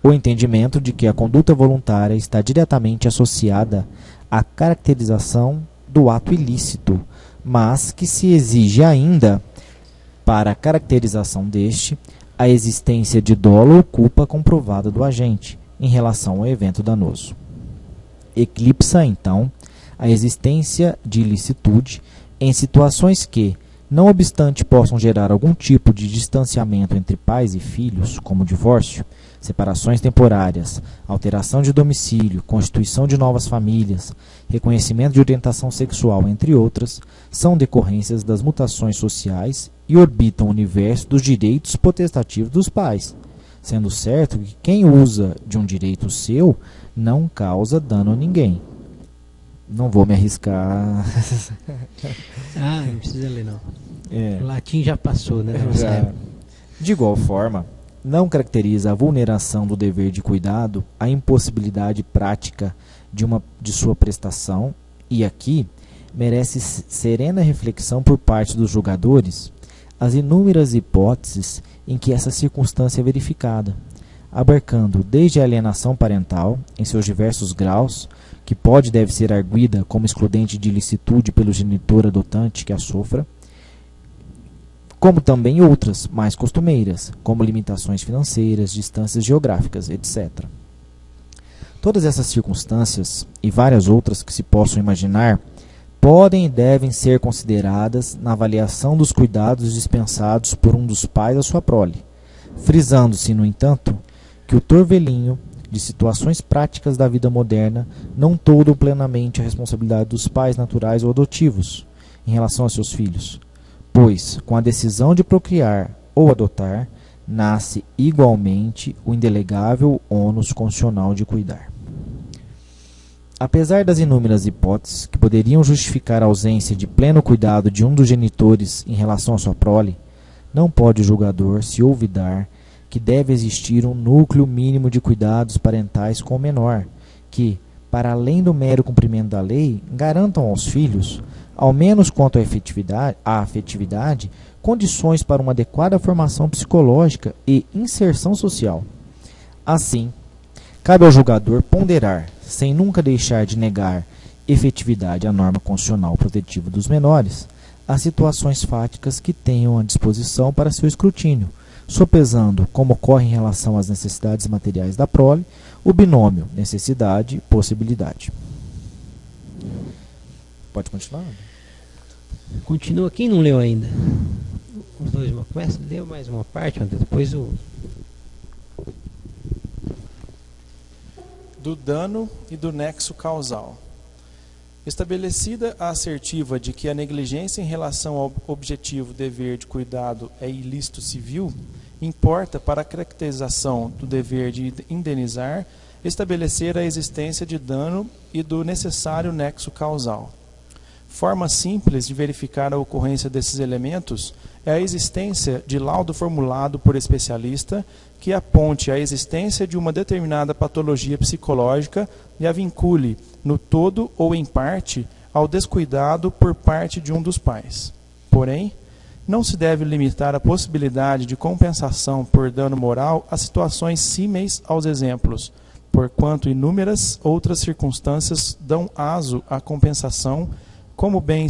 o entendimento de que a conduta voluntária está diretamente associada à caracterização do ato ilícito, mas que se exige ainda, para a caracterização deste, a existência de dolo ou culpa comprovada do agente em relação ao evento danoso. Eclipsa, então, a existência de ilicitude em situações que, não obstante possam gerar algum tipo de distanciamento entre pais e filhos, como divórcio, separações temporárias, alteração de domicílio, constituição de novas famílias, reconhecimento de orientação sexual, entre outras, são decorrências das mutações sociais e orbitam o universo dos direitos potestativos dos pais, sendo certo que quem usa de um direito seu não causa dano a ninguém. Não vou me arriscar. Não precisa ler, não. É. O latim já passou, né? De igual forma, não caracteriza a vulneração do dever de cuidado a impossibilidade prática de sua prestação, e aqui merece serena reflexão por parte dos julgadores as inúmeras hipóteses em que essa circunstância é verificada, abarcando desde a alienação parental, em seus diversos graus, que pode e deve ser arguida como excludente de ilicitude pelo genitor adotante que a sofra, como também outras, mais costumeiras, como limitações financeiras, distâncias geográficas, etc. Todas essas circunstâncias, e várias outras que se possam imaginar, podem e devem ser consideradas na avaliação dos cuidados dispensados por um dos pais à sua prole, frisando-se, no entanto, que o torvelinho de situações práticas da vida moderna não toldam plenamente a responsabilidade dos pais naturais ou adotivos em relação a seus filhos, pois, com a decisão de procriar ou adotar, nasce igualmente o indelegável ônus constitucional de cuidar. Apesar das inúmeras hipóteses que poderiam justificar a ausência de pleno cuidado de um dos genitores em relação à sua prole, não pode o julgador se olvidar que deve existir um núcleo mínimo de cuidados parentais com o menor, que, para além do mero cumprimento da lei, garantam aos filhos, ao menos quanto à afetividade, condições para uma adequada formação psicológica e inserção social. Assim, cabe ao julgador ponderar, sem nunca deixar de negar efetividade à norma constitucional protetiva dos menores, as situações fáticas que tenham à disposição para seu escrutínio, sopesando, como ocorre em relação às necessidades materiais da prole, o binômio necessidade-possibilidade. Pode continuar? Continua. Quem não leu ainda? Os dois, começa, leu mais uma parte, depois o... Do dano e do nexo causal. Estabelecida a assertiva de que a negligência em relação ao objetivo dever de cuidado é ilícito civil, importa, para a caracterização do dever de indenizar, estabelecer a existência de dano e do necessário nexo causal. Forma simples de verificar a ocorrência desses elementos é a existência de laudo formulado por especialista que aponte a existência de uma determinada patologia psicológica e a vincule, no todo ou em parte, ao descuidado por parte de um dos pais. Porém, não se deve limitar a possibilidade de compensação por dano moral a situações símeis aos exemplos, porquanto inúmeras outras circunstâncias dão aso à compensação, como bem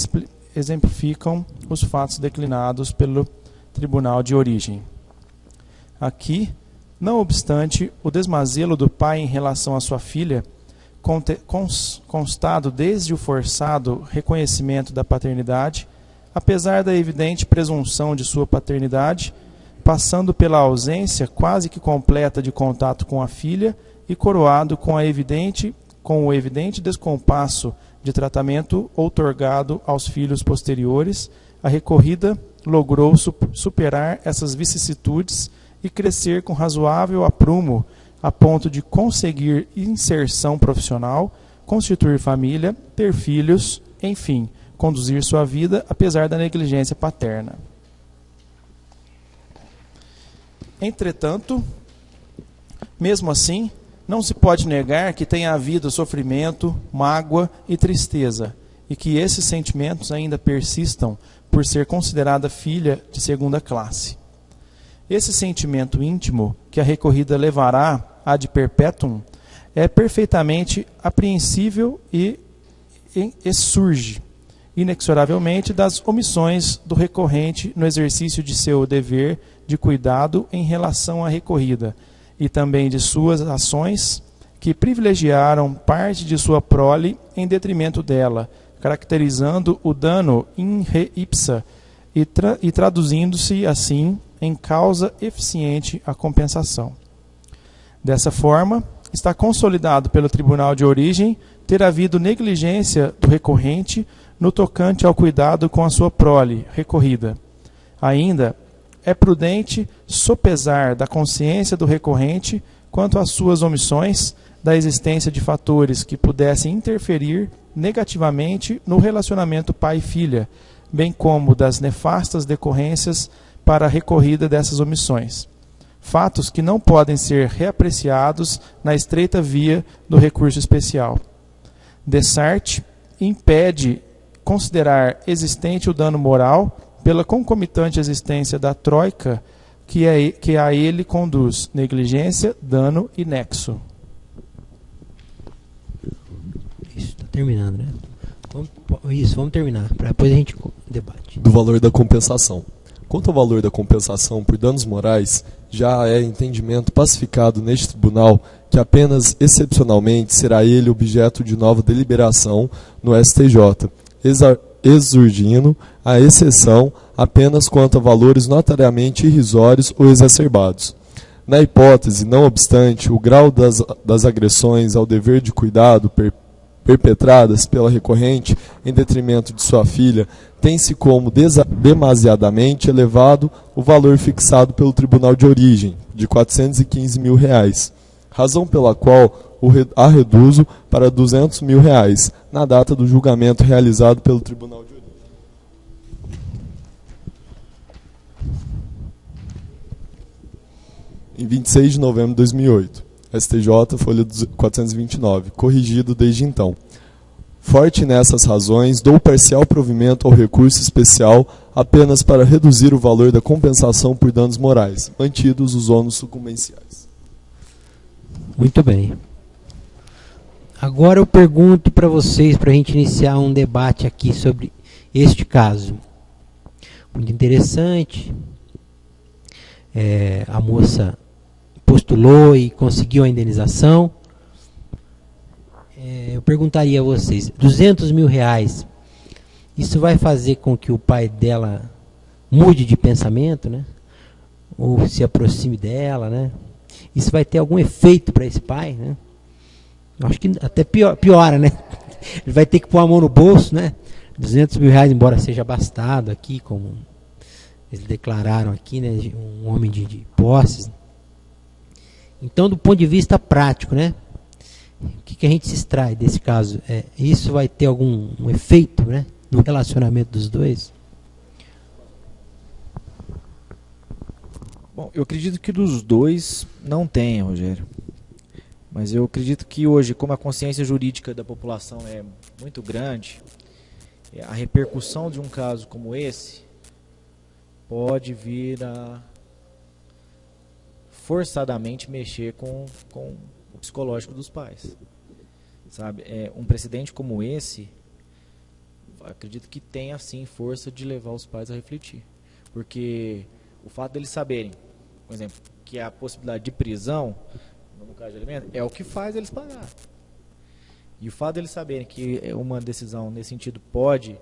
exemplificam os fatos declinados pelo tribunal de origem. Aqui, não obstante o desmazelo do pai em relação à sua filha, constado desde o forçado reconhecimento da paternidade, apesar da evidente presunção de sua paternidade, passando pela ausência quase que completa de contato com a filha e coroado com o evidente descompasso de tratamento outorgado aos filhos posteriores, a recorrida logrou superar essas vicissitudes e crescer com razoável aprumo a ponto de conseguir inserção profissional, constituir família, ter filhos, enfim, conduzir sua vida apesar da negligência paterna. Entretanto, mesmo assim, não se pode negar que tenha havido sofrimento, mágoa e tristeza, e que esses sentimentos ainda persistam por ser considerada filha de segunda classe. Esse sentimento íntimo que a recorrida levará ad perpetuum é perfeitamente apreensível e surge, inexoravelmente, das omissões do recorrente no exercício de seu dever de cuidado em relação à recorrida, e também de suas ações que privilegiaram parte de sua prole em detrimento dela, caracterizando o dano in re ipsa e traduzindo-se, assim, em causa eficiente a compensação. Dessa forma, está consolidado pelo tribunal de origem ter havido negligência do recorrente no tocante ao cuidado com a sua prole recorrida. Ainda, é prudente sopesar da consciência do recorrente quanto às suas omissões da existência de fatores que pudessem interferir negativamente no relacionamento pai-filha, bem como das nefastas decorrências para a recorrida dessas omissões. Fatos que não podem ser reapreciados na estreita via do recurso especial. Dessart impede considerar existente o dano moral pela concomitante existência da troika que a ele conduz: negligência, dano e nexo. Isso, está terminando, né? Vamos terminar, para depois a gente debate. Do valor da compensação. Quanto ao valor da compensação por danos morais, já é entendimento pacificado neste tribunal que apenas excepcionalmente será ele objeto de nova deliberação no STJ, exurgindo a exceção apenas quanto a valores notariamente irrisórios ou exacerbados. Na hipótese, não obstante, o grau das agressões ao dever de cuidado perpetradas pela recorrente em detrimento de sua filha, tem-se como demasiadamente elevado o valor fixado pelo tribunal de origem, de R$ 415 mil, razão pela qual a reduzo para R$ 200 mil, na data do julgamento realizado pelo tribunal de origem. Em 26 de novembro de 2008. STJ, folha 429, corrigido desde então. Forte nessas razões, dou parcial provimento ao recurso especial apenas para reduzir o valor da compensação por danos morais, mantidos os ônus sucumbenciais. Muito bem. Agora eu pergunto para vocês, para a gente iniciar um debate aqui sobre este caso. Muito interessante. A moça postulou e conseguiu a indenização. Eu perguntaria a vocês, 200 mil reais, isso vai fazer com que o pai dela mude de pensamento, né? Ou se aproxime dela, né? Isso vai ter algum efeito para esse pai, né? Eu acho que até piora, né? Ele vai ter que pôr a mão no bolso, né? 200 mil reais, embora seja abastado aqui, como eles declararam aqui, né? Um homem de posses. Então, do ponto de vista prático, né? O que a gente se extrai desse caso? Isso vai ter algum efeito, né, no relacionamento dos dois? Bom, eu acredito que dos dois não tem, Rogério. Mas eu acredito que hoje, como a consciência jurídica da população é muito grande, a repercussão de um caso como esse pode vir a forçadamente mexer com o psicológico dos pais, sabe? Um precedente como esse, acredito que tem assim força de levar os pais a refletir, porque o fato deles saberem, por exemplo, que a possibilidade de prisão no caso de alimento é o que faz eles pagar, e o fato deles saberem que uma decisão nesse sentido pode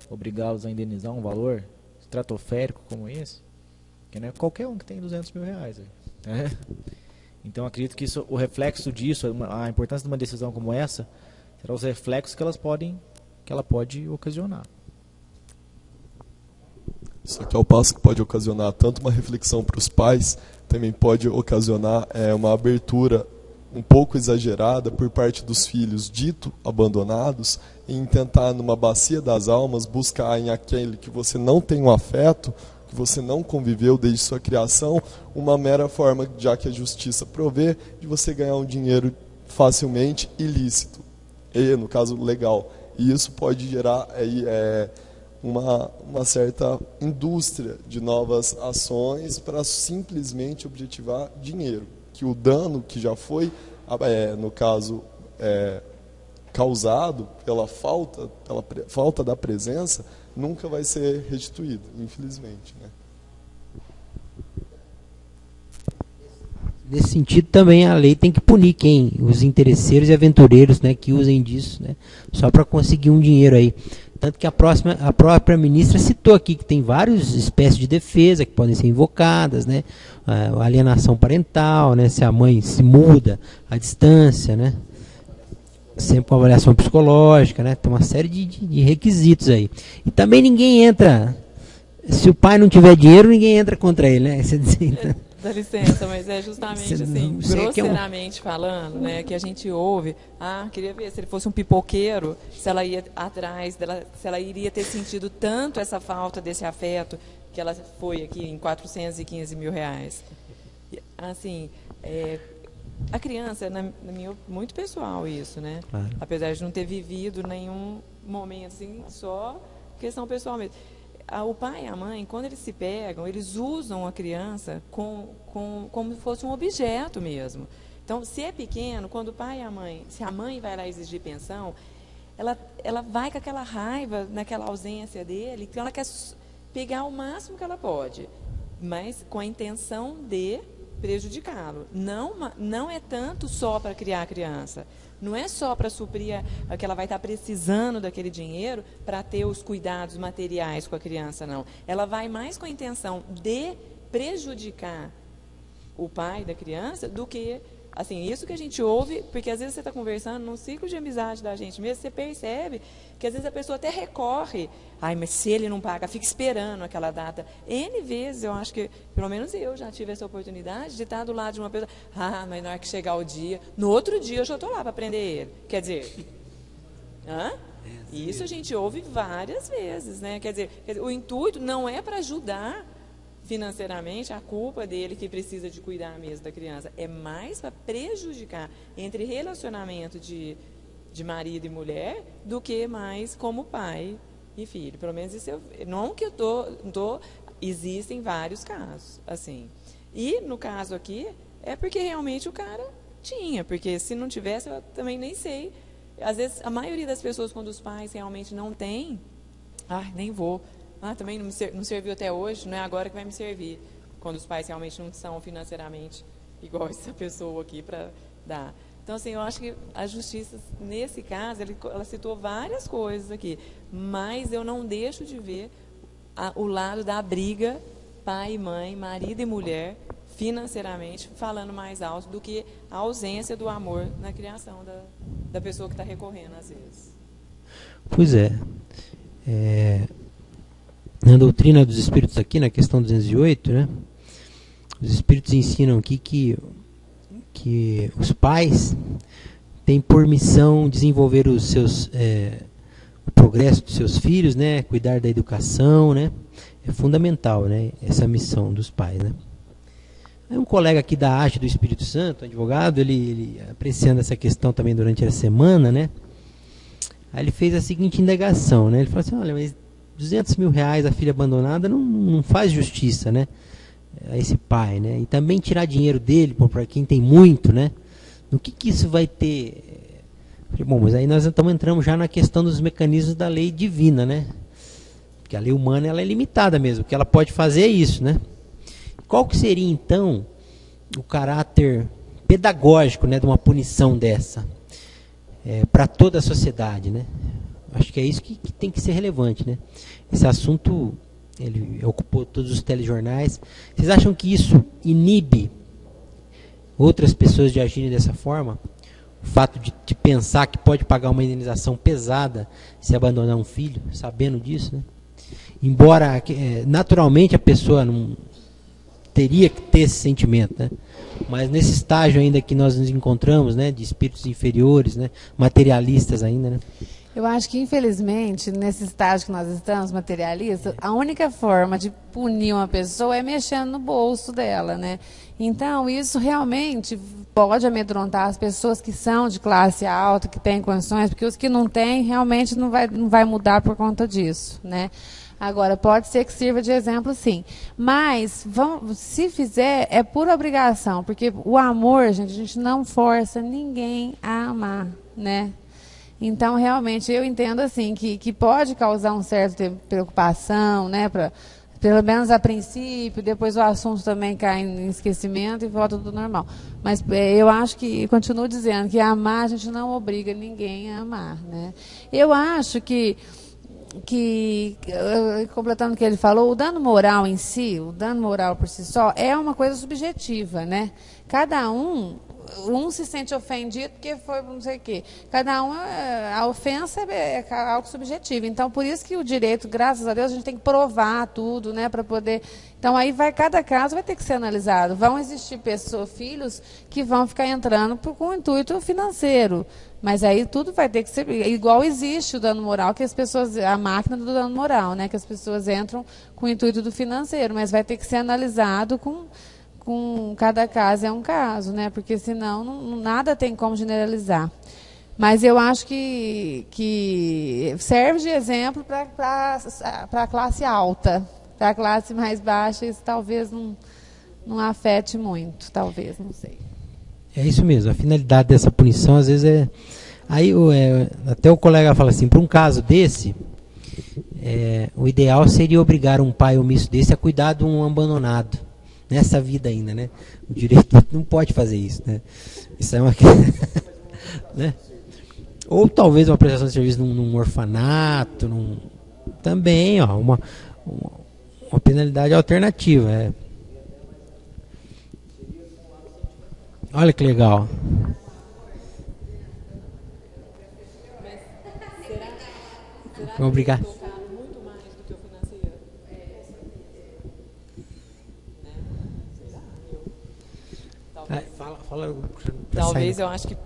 obrigá-los a indenizar um valor estratosférico como esse, que não é qualquer um que tem 200 mil reais, né? Então acredito que o reflexo disso, a importância de uma decisão como essa, será os reflexos que ela pode ocasionar. Isso aqui é o passo que pode ocasionar tanto uma reflexão para os pais, também pode ocasionar uma abertura um pouco exagerada por parte dos filhos dito abandonados em tentar, numa bacia das almas, buscar em aquele que você não tem um afeto, que você não conviveu desde sua criação, uma mera forma, já que a justiça provê, de você ganhar um dinheiro facilmente ilícito, e no caso legal. E isso pode gerar aí, uma certa indústria de novas ações para simplesmente objetivar dinheiro. Que o dano que já foi, no caso, causado pela falta da presença nunca vai ser restituído, infelizmente, né? Nesse sentido, também a lei tem que punir os interesseiros e aventureiros, né, que usem disso, né, só para conseguir um dinheiro aí. Tanto que a própria ministra citou aqui que tem várias espécies de defesa que podem ser invocadas, né, a alienação parental, né, se a mãe se muda à distância, né, sempre com avaliação psicológica, né, tem uma série de requisitos aí. E também ninguém entra, se o pai não tiver dinheiro, ninguém entra contra ele, né, você diz, então. Dá licença, mas é justamente assim, grosseiramente falando, né, que a gente ouve, queria ver se ele fosse um pipoqueiro, se ela ia atrás dela, se ela iria ter sentido tanto essa falta desse afeto que ela foi aqui em 415 mil reais. Assim, a criança, muito pessoal isso, né? Claro. Apesar de não ter vivido nenhum momento assim, só questão pessoal mesmo. O pai e a mãe, quando eles se pegam, eles usam a criança como se fosse um objeto mesmo. Então, se é pequeno, quando o pai e a mãe, se a mãe vai lá exigir pensão, ela vai com aquela raiva, naquela ausência dele, então ela quer pegar o máximo que ela pode, mas com a intenção de prejudicá-lo. Não é tanto só para criar a criança. Não é só para suprir que ela vai estar precisando daquele dinheiro para ter os cuidados materiais com a criança, não. Ela vai mais com a intenção de prejudicar o pai da criança do que, assim, isso que a gente ouve, porque às vezes você está conversando num ciclo de amizade da gente mesmo, você percebe que às vezes a pessoa até recorre, mas se ele não paga, fica esperando aquela data. N vezes, eu acho que, pelo menos eu já tive essa oportunidade de estar do lado de uma pessoa, mas na hora que chegar o dia, no outro dia eu já estou lá para prender ele. Quer dizer, isso a gente ouve várias vezes, né? Quer dizer, o intuito não é para ajudar financeiramente a culpa dele que precisa de cuidar mesmo da criança, é mais para prejudicar entre relacionamento de marido e mulher do que mais como pai e filho. Pelo menos isso não que eu tô existem vários casos assim. E no caso aqui é porque realmente o cara tinha, porque se não tivesse eu também nem sei. Às vezes a maioria das pessoas, quando os pais realmente não têm, nem vou. Também não serviu até hoje, não é agora que vai me servir. Quando os pais realmente não são financeiramente igual essa pessoa aqui para dar. Então, assim, eu acho que a justiça, nesse caso, ela citou várias coisas aqui, mas eu não deixo de ver o lado da briga pai e mãe, marido e mulher, financeiramente, falando mais alto do que a ausência do amor na criação da pessoa que está recorrendo, às vezes. Pois é. Na doutrina dos espíritos aqui, na questão 208, né, os espíritos ensinam aqui que os pais têm por missão desenvolver o progresso dos seus filhos, né, cuidar da educação, né, é fundamental, né, essa missão dos pais, né. Aí um colega aqui da arte do Espírito Santo, advogado, ele apreciando essa questão também durante a semana, né, aí ele fez a seguinte indagação, né, ele falou assim, olha, mas 200 mil reais a filha abandonada não faz justiça, né, a esse pai, né, e também tirar dinheiro dele para quem tem muito, né, no que isso vai ter? Bom, mas aí nós entramos já na questão dos mecanismos da lei divina, né, porque a lei humana ela é limitada mesmo, o que ela pode fazer é isso, né. Qual que seria então o caráter pedagógico, né, de uma punição dessa para toda a sociedade, né? Acho que é isso que tem que ser relevante, né? Esse assunto ele ocupou todos os telejornais. Vocês acham que isso inibe outras pessoas de agirem dessa forma? O fato de pensar que pode pagar uma indenização pesada se abandonar um filho, sabendo disso, né? Embora naturalmente a pessoa não teria que ter esse sentimento, né? Mas nesse estágio ainda que nós nos encontramos, né, de espíritos inferiores, né, materialistas ainda, né? Eu acho que, infelizmente, nesse estágio que nós estamos, materialista, a única forma de punir uma pessoa é mexendo no bolso dela, né? Então, isso realmente pode amedrontar as pessoas que são de classe alta, que têm condições, porque os que não têm, realmente não vai mudar por conta disso, né? Agora, pode ser que sirva de exemplo, sim. Mas, se fizer, é por obrigação, porque o amor, gente, a gente não força ninguém a amar, né? Então, realmente, eu entendo assim que pode causar um certo tempo de preocupação, né, pelo menos a princípio, depois o assunto também cai em esquecimento e volta tudo normal. Mas eu acho que, continuo dizendo, que amar, a gente não obriga ninguém a amar, né? Eu acho que completando o que ele falou, o dano moral em si, o dano moral por si só, é uma coisa subjetiva, né? Cada um se sente ofendido porque foi não sei o quê. Cada um, a ofensa é algo subjetivo. Então, por isso que o direito, graças a Deus, a gente tem que provar tudo, né, para poder... Então, aí cada caso vai ter que ser analisado. Vão existir filhos que vão ficar entrando com o intuito financeiro. Mas aí tudo vai ter que ser... Igual existe o dano moral, que as pessoas... A máquina do dano moral, né, que as pessoas entram com o intuito do financeiro. Mas vai ter que ser analisado com cada caso é um caso, né? Porque senão nada tem como generalizar. Mas eu acho que serve de exemplo para a classe alta. Para a classe mais baixa, isso talvez não afete muito, talvez, não sei. É isso mesmo, a finalidade dessa punição às vezes é... Aí até o colega fala assim, para um caso desse, o ideal seria obrigar um pai omisso desse a cuidar de um abandonado. Nessa vida ainda, né? O direito não pode fazer isso, né? Isso é uma... né? Ou talvez uma prestação de serviço num orfanato, também, ó, uma penalidade alternativa. Olha que legal. Vamos obrigar. Talvez eu acho que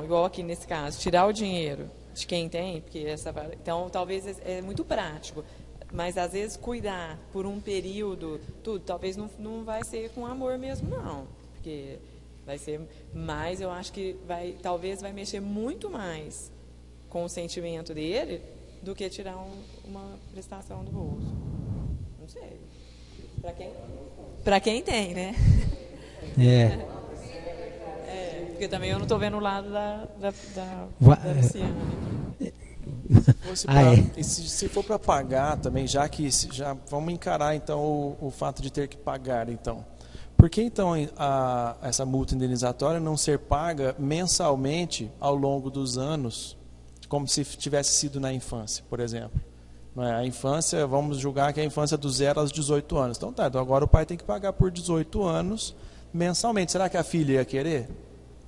igual aqui nesse caso, tirar o dinheiro de quem tem, porque então talvez é muito prático, mas às vezes cuidar por um período, talvez não vai ser com amor mesmo não, porque vai ser mais, eu acho que talvez vai mexer muito mais com o sentimento dele do que tirar uma prestação do bolso. Não sei. Para quem tem, né? Porque também eu não estou vendo o lado da Luciana. Se for para pagar também, já vamos encarar então o fato de ter que pagar, então. Por que então essa multa indenizatória não ser paga mensalmente ao longo dos anos, como se tivesse sido na infância, por exemplo? Não é? A infância, vamos julgar que é a infância dos 0 aos 18 anos. Então então agora o pai tem que pagar por 18 anos mensalmente. Será que a filha ia querer?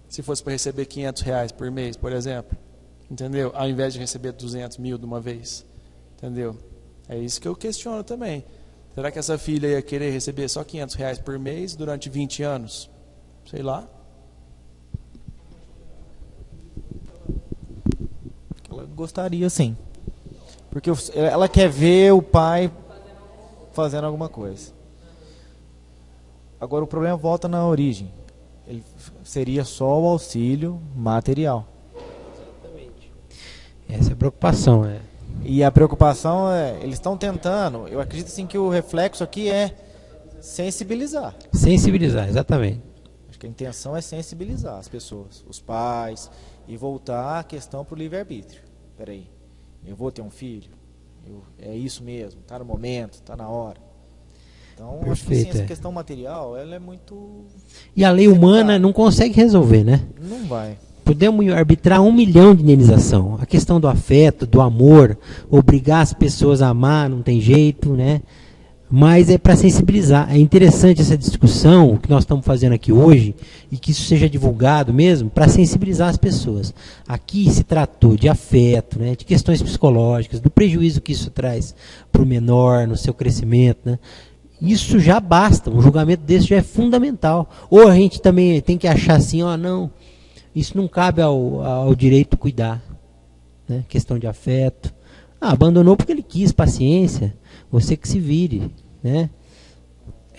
Se fosse para receber R$500 por mês, por exemplo. Entendeu? Ao invés de receber 200 mil de uma vez. Entendeu? É isso que eu questiono também. Será que essa filha ia querer receber só R$500 por mês durante 20 anos? Sei lá. Ela gostaria, sim. Porque ela quer ver o pai fazendo alguma coisa. Agora o problema volta na origem. Ele seria só o auxílio material. Exatamente. Essa é a preocupação. E a preocupação eles estão tentando, eu acredito assim que o reflexo aqui é sensibilizar. Sensibilizar, exatamente. Acho que a intenção é sensibilizar as pessoas, os pais, e voltar a questão para o livre-arbítrio. Espera aí, eu vou ter um filho? É isso mesmo, está no momento, está na hora. Então, perfeito, acho que sim, essa questão material, ela é muito... E a lei humana não consegue resolver, né? Não vai. Podemos arbitrar 1 milhão de indenização. A questão do afeto, do amor, obrigar as pessoas a amar, não tem jeito, né? Mas é para sensibilizar. É interessante essa discussão que nós estamos fazendo aqui hoje, e que isso seja divulgado mesmo, para sensibilizar as pessoas. Aqui se tratou de afeto, né, de questões psicológicas, do prejuízo que isso traz para o menor, no seu crescimento, né? Isso já basta, um julgamento desse já é fundamental. Ou a gente também tem que achar assim, não, isso não cabe ao direito cuidar, né? Questão de afeto. Abandonou porque ele quis, paciência, você que se vire, né?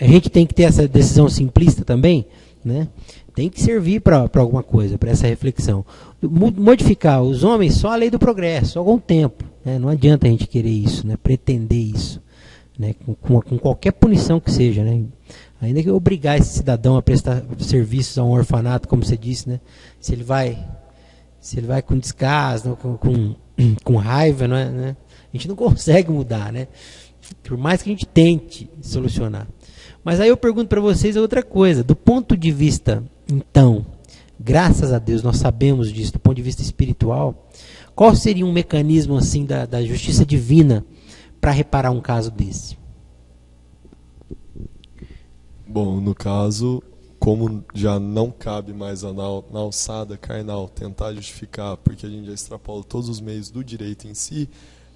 A gente tem que ter essa decisão simplista também, né? Tem que servir para alguma coisa, para essa reflexão. Modificar os homens só a lei do progresso, algum tempo, né? Não adianta a gente querer isso, né? Pretender isso, né? Com qualquer punição que seja, né? Ainda que obrigar esse cidadão a prestar serviços a um orfanato, como você disse, né? Se ele vai se ele vai com descaso, com raiva, não é, né? A gente não consegue mudar, né? Por mais que a gente tente solucionar. Mas aí eu pergunto para vocês outra coisa. Do ponto de vista, então, graças a Deus nós sabemos disso, do ponto de vista espiritual, qual seria um mecanismo assim da justiça divina para reparar um caso desse? Bom, no caso, como já não cabe mais na alçada carnal tentar justificar, porque a gente já extrapola todos os meios do direito em si,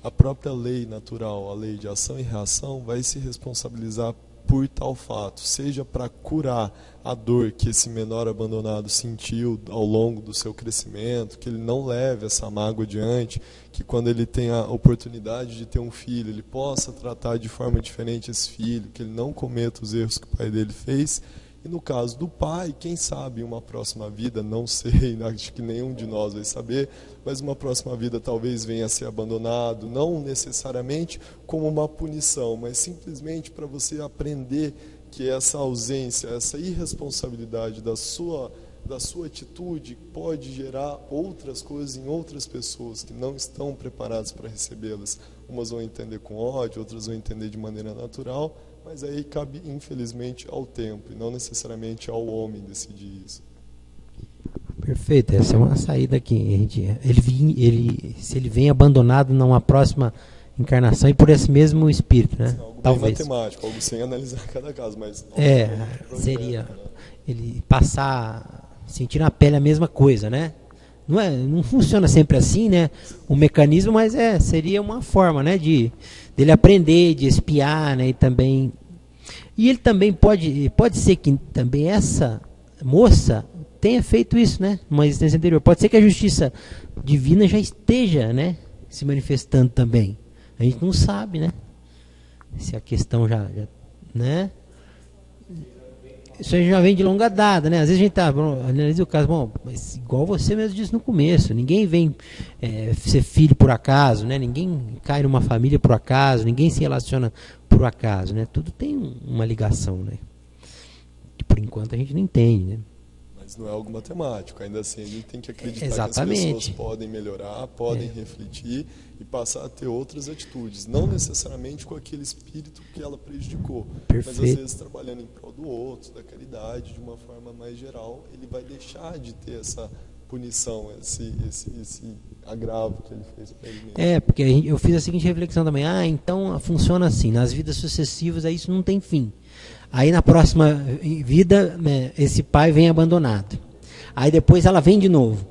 a própria lei natural, a lei de ação e reação, vai se responsabilizar por tal fato, seja para curar a dor que esse menor abandonado sentiu ao longo do seu crescimento, que ele não leve essa mágoa adiante, que quando ele tem a oportunidade de ter um filho, ele possa tratar de forma diferente esse filho, que ele não cometa os erros que o pai dele fez. E no caso do pai, quem sabe uma próxima vida, não sei, acho que nenhum de nós vai saber, mas uma próxima vida talvez venha a ser abandonado, não necessariamente como uma punição, mas simplesmente para você aprender que essa ausência, essa irresponsabilidade da sua atitude pode gerar outras coisas em outras pessoas que não estão preparadas para recebê-las. Umas vão entender com ódio, outras vão entender de maneira natural, mas aí cabe, infelizmente, ao tempo, e não necessariamente ao homem decidir isso. Perfeito, essa é uma saída aqui. Se ele vem abandonado numa próxima encarnação e por esse mesmo espírito, né? Algo talvez. bem matemático, algo sem analisar cada caso, mas... Seria ele sentir na pele a mesma coisa, né? Não funciona sempre assim, né? O mecanismo, mas seria uma forma, né? Dele aprender, de espiar, né? E ele também pode ser que também essa moça tenha feito isso, né? Numa existência anterior. Pode ser que a justiça divina já esteja, né? Se manifestando também. A gente não sabe, né? Se a questão já né? Isso aí já vem de longa data, né? Às vezes a gente analisa o caso, mas igual você mesmo disse no começo, ninguém vem ser filho por acaso, né? Ninguém cai numa família por acaso, ninguém se relaciona por acaso, né? Tudo tem uma ligação, né? Que por enquanto a gente não entende, né? Mas não é algo matemático, ainda assim a gente tem que acreditar Exatamente. que as pessoas podem melhorar, podem refletir e passar a ter outras atitudes, não necessariamente com aquele espírito que ela prejudicou, Perfeito. mas às vezes trabalhando em prol do outro, da caridade, de uma forma mais geral, ele vai deixar de ter essa punição, esse agravo que ele fez para ele mesmo. Porque eu fiz a seguinte reflexão também, então funciona assim, nas vidas sucessivas aí isso não tem fim. Aí na próxima vida, esse pai vem abandonado. Aí depois ela vem de novo.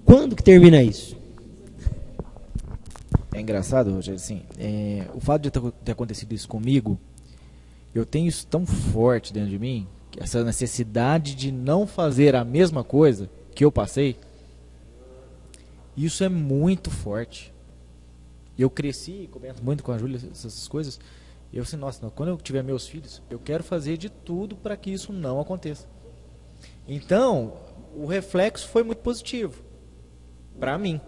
Quando que termina isso? É engraçado, Rogério, assim, o fato de ter acontecido isso comigo, eu tenho isso tão forte dentro de mim, essa necessidade de não fazer a mesma coisa que eu passei, isso é muito forte. Eu cresci, comento muito com a Júlia essas coisas, eu assim, nossa, quando eu tiver meus filhos, eu quero fazer de tudo para que isso não aconteça. Então, o reflexo foi muito positivo para mim.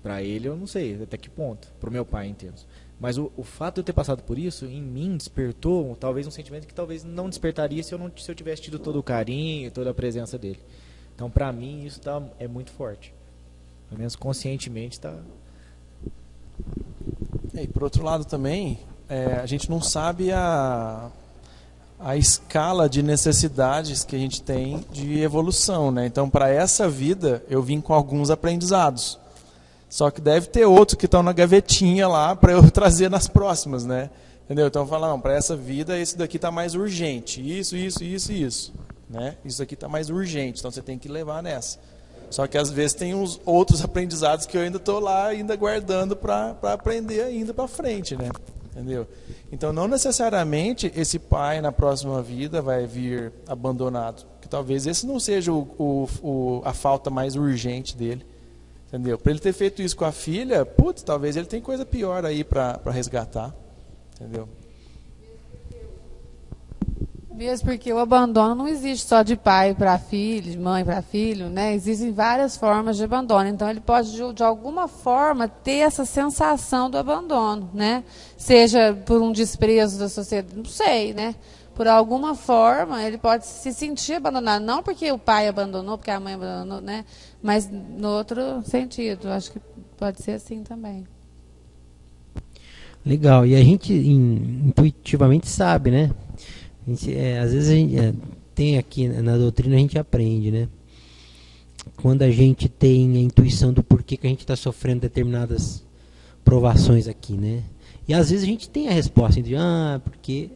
Para ele eu não sei até que ponto, para o meu pai em termos. Mas o fato de eu ter passado por isso, em mim despertou talvez um sentimento que talvez não despertaria se eu tivesse tido todo o carinho, toda a presença dele. Então para mim isso é muito forte. Pelo menos conscientemente está. E por outro lado também, a gente não sabe a escala de necessidades que a gente tem de evolução, né? Então para essa vida eu vim com alguns aprendizados. Só que deve ter outros que estão na gavetinha lá para eu trazer nas próximas, né? Entendeu? Então falar, para essa vida esse daqui está mais urgente, isso, né? Isso aqui está mais urgente, então você tem que levar nessa. Só que às vezes tem uns outros aprendizados que eu ainda estou lá ainda guardando para aprender ainda para frente, né? Entendeu? Então não necessariamente esse pai na próxima vida vai vir abandonado, que talvez esse não seja a falta mais urgente dele. Entendeu? Para ele ter feito isso com a filha, talvez ele tenha coisa pior aí para resgatar. Entendeu? Mesmo porque o abandono não existe só de pai para filho, de mãe para filho, né? Existem várias formas de abandono. Então ele pode, de alguma forma, ter essa sensação do abandono, né? Seja por um desprezo da sociedade, não sei, né? por alguma forma, ele pode se sentir abandonado. Não porque o pai abandonou, porque a mãe abandonou, né? Mas no outro sentido. Acho que pode ser assim também. Legal. E a gente intuitivamente sabe, né? Às vezes a gente tem aqui na doutrina, a gente aprende, né? Quando a gente tem a intuição do porquê que a gente está sofrendo determinadas provações aqui, né? E às vezes a gente tem a resposta de, porque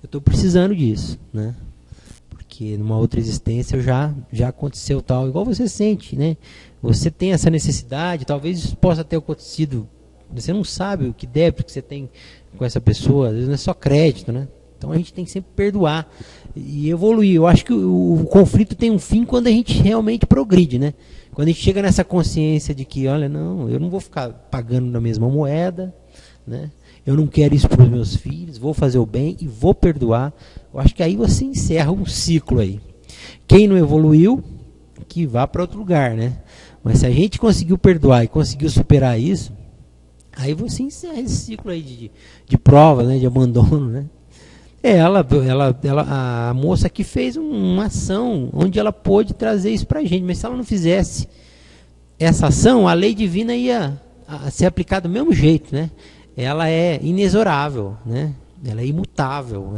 eu estou precisando disso, né? Porque numa outra existência já aconteceu tal, igual você sente, né? Você tem essa necessidade, talvez isso possa ter acontecido, você não sabe o que débito que você tem com essa pessoa, às vezes não é só crédito, né? Então a gente tem que sempre perdoar e evoluir. Eu acho que o conflito tem um fim quando a gente realmente progride, né? Quando a gente chega nessa consciência de que, olha, não, eu não vou ficar pagando na mesma moeda, né? Eu não quero isso para os meus filhos, vou fazer o bem e vou perdoar. Eu acho que aí você encerra um ciclo aí. Quem não evoluiu, que vá para outro lugar, né? Mas se a gente conseguiu perdoar e conseguiu superar isso, aí você encerra esse ciclo aí de prova, né? De abandono, né? A moça aqui fez uma ação onde ela pôde trazer isso para a gente, mas se ela não fizesse essa ação, a lei divina ia ser aplicada do mesmo jeito, né? Ela é inexorável, né? Ela é imutável,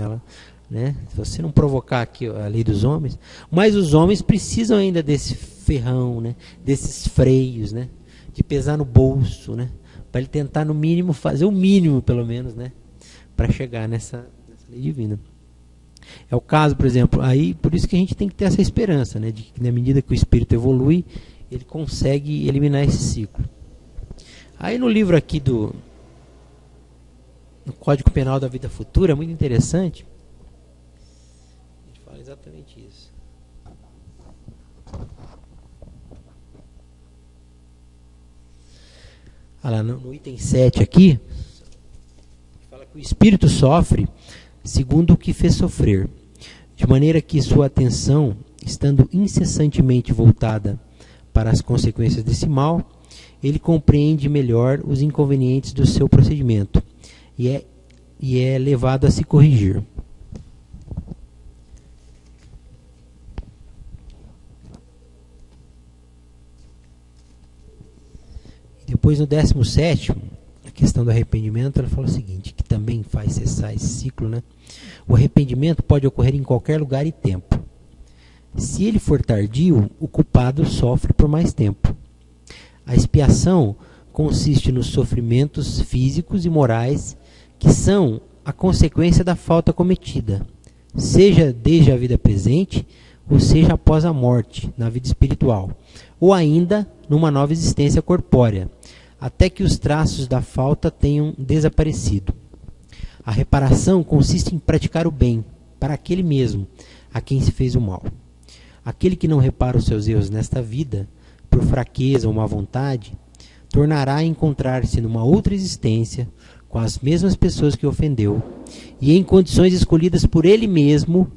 né? Se você não provocar aqui a lei dos homens, mas os homens precisam ainda desse ferrão, né? Desses freios, né? De pesar no bolso, né? Para ele tentar no mínimo fazer o mínimo, pelo menos, né? Para chegar nessa lei divina. É o caso, por exemplo, aí por isso que a gente tem que ter essa esperança, né? De que na medida que o espírito evolui, ele consegue eliminar esse ciclo. Aí no livro aqui no Código Penal da Vida Futura, é muito interessante. A gente fala exatamente isso. Olha lá, no item 7 aqui, fala que o espírito sofre segundo o que fez sofrer, de maneira que sua atenção, estando incessantemente voltada para as consequências desse mal, ele compreende melhor os inconvenientes do seu procedimento e é levado a se corrigir. Depois, no 17º, a questão do arrependimento, ela fala o seguinte, que também faz cessar esse ciclo, né? O arrependimento pode ocorrer em qualquer lugar e tempo. Se ele for tardio, o culpado sofre por mais tempo. A expiação consiste nos sofrimentos físicos e morais que são a consequência da falta cometida, seja desde a vida presente, ou seja após a morte, na vida espiritual, ou ainda numa nova existência corpórea, até que os traços da falta tenham desaparecido. A reparação consiste em praticar o bem para aquele mesmo a quem se fez o mal. Aquele que não repara os seus erros nesta vida, por fraqueza ou má vontade, tornará a encontrar-se numa outra existência com as mesmas pessoas que ofendeu e em condições escolhidas por ele mesmo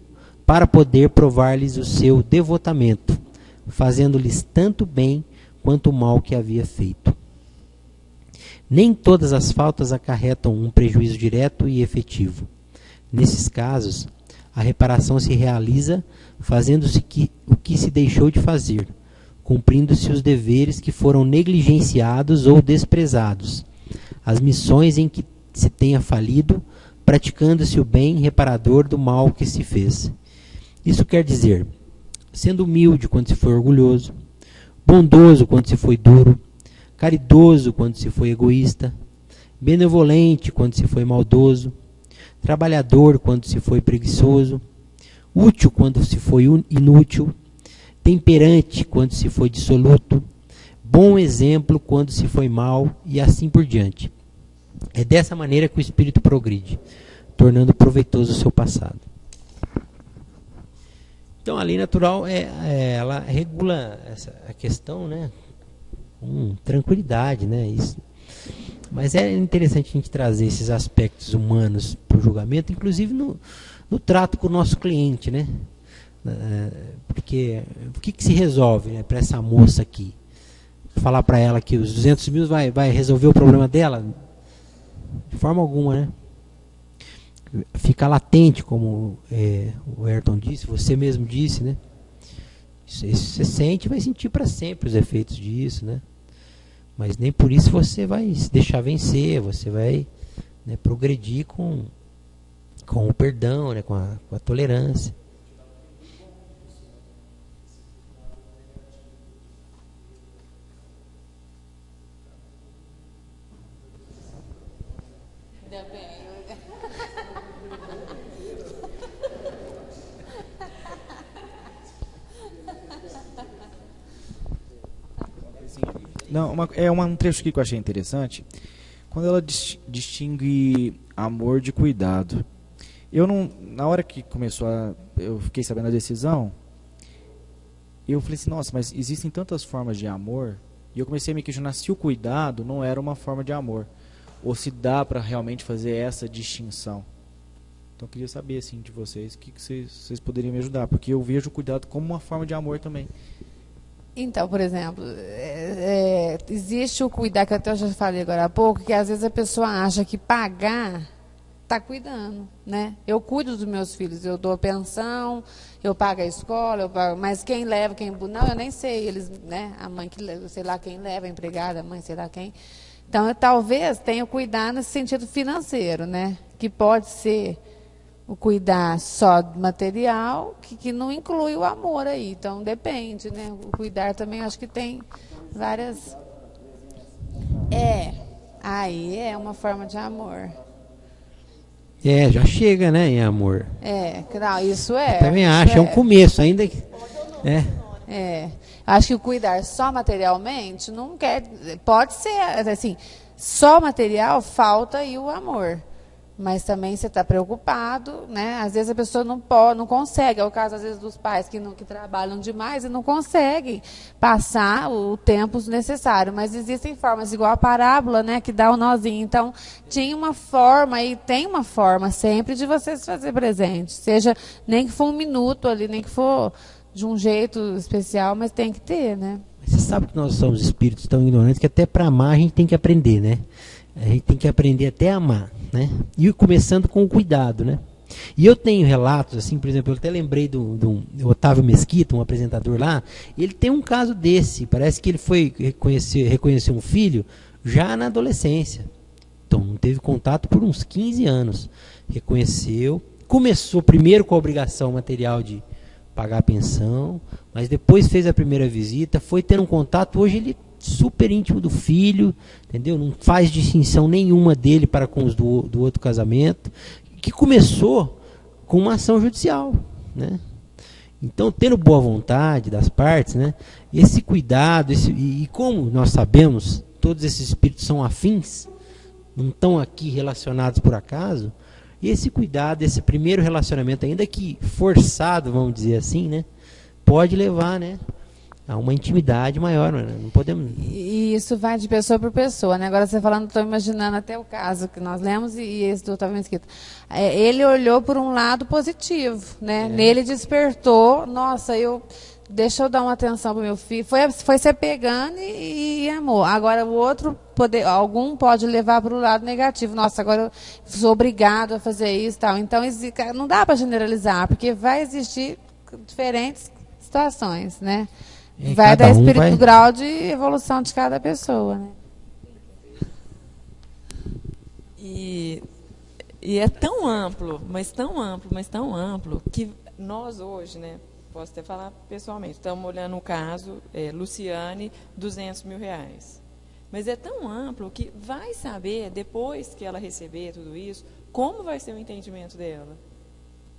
para poder provar-lhes o seu devotamento, fazendo-lhes tanto bem quanto o mal que havia feito. Nem todas as faltas acarretam um prejuízo direto e efetivo. Nesses casos, a reparação se realiza fazendo-se o que se deixou de fazer, cumprindo-se os deveres que foram negligenciados ou desprezados, as missões em que se tenha falido, praticando-se o bem reparador do mal que se fez. Isso quer dizer, sendo humilde quando se foi orgulhoso, bondoso quando se foi duro, caridoso quando se foi egoísta, benevolente quando se foi maldoso, trabalhador quando se foi preguiçoso, útil quando se foi inútil, temperante quando se foi dissoluto, bom exemplo quando se foi mau e assim por diante. É dessa maneira que o espírito progride, tornando proveitoso o seu passado. Então a lei natural ela regula a questão, né, com tranquilidade, né, isso. Mas é interessante a gente trazer esses aspectos humanos para o julgamento, inclusive no trato com o nosso cliente, né? Porque o que se resolve, né, para essa moça aqui? Falar para ela que os 200 mil vai resolver o problema dela? De forma alguma, né? fica latente, como o Ayrton disse, você mesmo disse, né? Isso você sente e vai sentir para sempre os efeitos disso, né? Mas nem por isso você vai se deixar vencer, você vai, né, progredir com o perdão, né, com a tolerância. Não, um trecho aqui que eu achei interessante. Quando ela distingue amor de cuidado. Eu não, na hora que eu fiquei sabendo da decisão, eu falei assim, nossa, mas existem tantas formas de amor. E eu comecei a me questionar se o cuidado não era uma forma de amor, ou se dá para realmente fazer essa distinção. Então eu queria saber assim de vocês, o que vocês poderiam me ajudar, porque eu vejo o cuidado como uma forma de amor também. Então, por exemplo, existe o cuidar, que até eu já falei agora há pouco, que às vezes a pessoa acha que pagar está cuidando, né? Eu cuido dos meus filhos, eu dou pensão, eu pago a escola, mas quem leva, não, eu nem sei, eles, né? A mãe que leva, sei lá quem leva, a empregada, a mãe, sei lá quem. Então, eu talvez tenha cuidar nesse sentido financeiro, né? Que pode ser o cuidar só do material, que não inclui o amor aí. Então, depende, né? O cuidar também, acho que tem várias... Aí é uma forma de amor. Já chega, né, em amor. Não, isso é... Eu também acho, é um começo, ainda que... Acho que o cuidar só materialmente não quer... Pode ser, assim, só material, falta aí o amor. Mas também você está preocupado, né? Às vezes a pessoa não consegue. É o caso, às vezes, dos pais que trabalham demais e não conseguem passar o tempo necessário. Mas existem formas, igual a parábola, né? Que dá o nozinho. Então, tinha uma forma e tem uma forma sempre de você se fazer presente. Seja, nem que for um minuto ali, nem que for de um jeito especial, mas tem que ter, né? Você sabe que nós somos espíritos tão ignorantes que até para amar a gente tem que aprender, né? A gente tem que aprender até a amar, né? E começando com o cuidado, né? E eu tenho relatos, assim, por exemplo, eu até lembrei do Otávio Mesquita, um apresentador lá, ele tem um caso desse, parece que ele foi reconhecer um filho já na adolescência. Então, não teve contato por uns 15 anos. Reconheceu, começou primeiro com a obrigação material de pagar a pensão, mas depois fez a primeira visita, foi tendo um contato, hoje ele super íntimo do filho, entendeu? Não faz distinção nenhuma dele para com os do outro casamento, que começou com uma ação judicial, né? Então, tendo boa vontade das partes, né? Esse cuidado, e como nós sabemos, todos esses espíritos são afins, não estão aqui relacionados por acaso, esse cuidado, esse primeiro relacionamento, ainda que forçado, vamos dizer assim, né? Pode levar, né, a uma intimidade maior, não podemos... E isso vai de pessoa por pessoa, né? Agora você falando, estou imaginando até o caso que nós lemos e esse do Otávio Mesquita. Ele olhou por um lado positivo, né? Nele despertou, nossa, deixa eu dar uma atenção para o meu filho. Foi se pegando e amou. Agora o outro, algum pode levar para o lado negativo. Nossa, agora eu sou obrigado a fazer isso e tal. Então não dá para generalizar, porque vai existir diferentes situações, né? Vai dar espírito do grau de evolução de cada pessoa, né? E é tão amplo, mas tão amplo, mas tão amplo, que nós hoje, né, posso até falar pessoalmente, estamos olhando o caso, Luciane, R$200 mil. Mas é tão amplo que vai saber, depois que ela receber tudo isso, como vai ser o entendimento dela.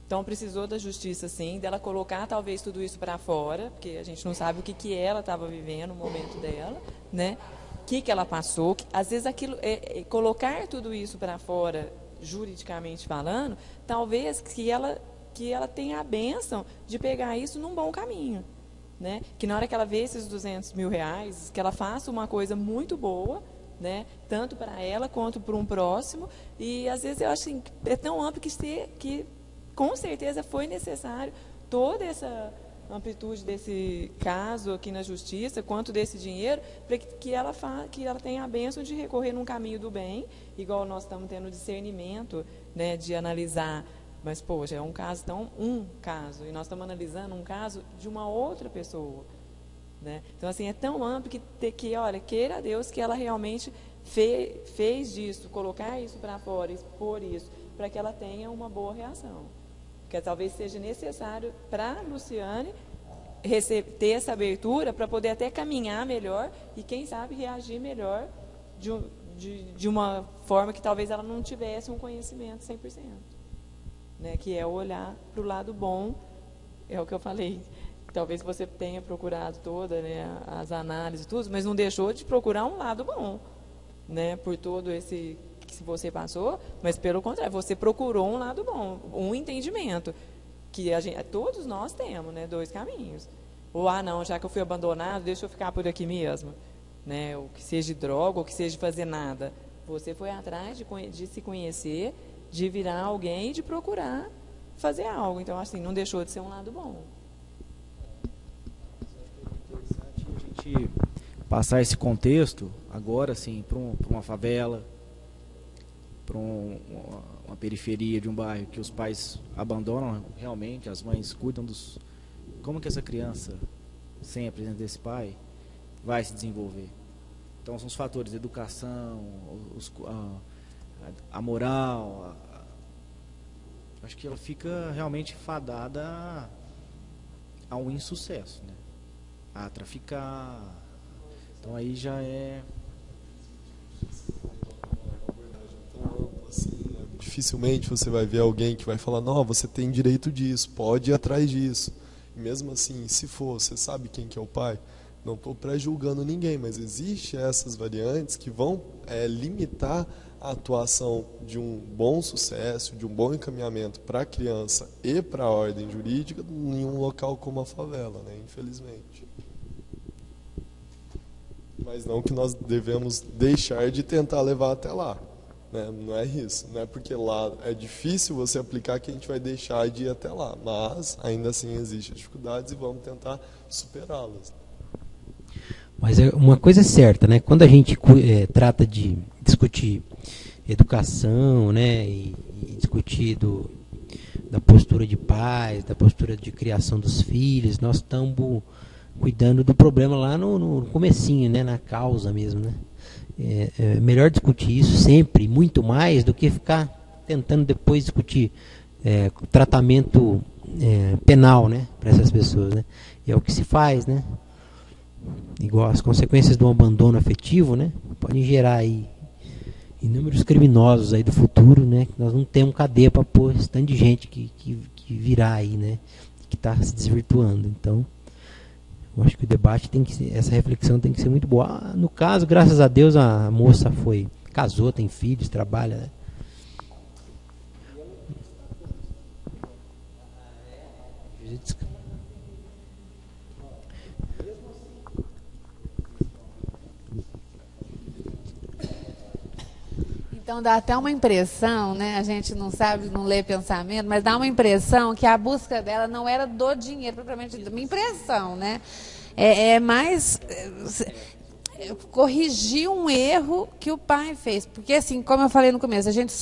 Então, precisou da justiça, sim, dela colocar, talvez, tudo isso para fora, porque a gente não sabe o que ela estava vivendo no momento dela, né? O que ela passou. Às vezes, colocar tudo isso para fora, juridicamente falando, talvez que ela tenha a bênção de pegar isso num bom caminho, né? Que na hora que ela vê esses R$200 mil, que ela faça uma coisa muito boa, né? Tanto para ela quanto para um próximo. E, às vezes, eu acho que é tão amplo que com certeza foi necessário toda essa amplitude desse caso aqui na justiça, quanto desse dinheiro, para que ela tenha a bênção de recorrer num caminho do bem, igual nós estamos tendo discernimento, né, de analisar, mas, poxa, é um caso, e nós estamos analisando um caso de uma outra pessoa, né? Então, assim, é tão amplo que olha, queira Deus que ela realmente fez disso, colocar isso para fora, expor isso, para que ela tenha uma boa reação. Porque talvez seja necessário para a Luciane ter essa abertura para poder até caminhar melhor e, quem sabe, reagir melhor de uma forma que talvez ela não tivesse um conhecimento 100%. Né, que é olhar para o lado bom, é o que eu falei. Talvez você tenha procurado toda, né, as análises e tudo, mas não deixou de procurar um lado bom, né, por todo esse que você passou, mas pelo contrário, você procurou um lado bom, um entendimento que todos nós temos, né, 2 caminhos. Ou não, já que eu fui abandonado, deixa eu ficar por aqui mesmo, né, ou que seja de droga, ou que seja de fazer nada. Você foi atrás de se conhecer, de virar alguém e de procurar fazer algo. Então, assim, não deixou de ser um lado bom. É interessante a gente passar esse contexto agora, assim, para uma favela, para uma periferia de um bairro que os pais abandonam realmente, as mães cuidam dos... Como que essa criança, sem a presença desse pai, vai se desenvolver? Então, são os fatores, a educação, a moral, acho que ela fica realmente fadada a um insucesso, né? A traficar. Então aí já é... Assim, né? Dificilmente você vai ver alguém que vai falar, não, você tem direito disso, pode ir atrás disso. E mesmo assim, se for, você sabe quem que é o pai? Não estou pré-julgando ninguém, mas existem essas variantes que vão limitar a atuação de um bom sucesso, de um bom encaminhamento para a criança e para a ordem jurídica em um local como a favela, né? Infelizmente. Mas não que nós devemos deixar de tentar levar até lá, né? Não é isso, não é porque lá é difícil você aplicar que a gente vai deixar de ir até lá, mas ainda assim existem dificuldades e vamos tentar superá-las. Mas uma coisa é certa, né? Quando a gente trata de discutir educação, né, e discutir da postura de pais, da postura de criação dos filhos, nós estamos cuidando do problema lá no comecinho, né, na causa mesmo, né? É melhor discutir isso sempre, muito mais, do que ficar tentando depois discutir tratamento penal, né, para essas pessoas, né? E é o que se faz, né? Igual as consequências do abandono afetivo, né, podem gerar aí inúmeros criminosos aí do futuro, né, que nós não temos cadeia para pôr esse tanto de gente que virá aí, né, que está se desvirtuando. Então, eu acho que o debate tem que ser, essa reflexão tem que ser muito boa. No caso, graças a Deus, a moça casou, tem filhos, trabalha, né? Então dá até uma impressão, né? A gente não sabe, não lê pensamento, mas dá uma impressão que a busca dela não era do dinheiro, propriamente dita. Uma impressão, né? É mais corrigir um erro que o pai fez. Porque, assim, como eu falei no começo, a gente,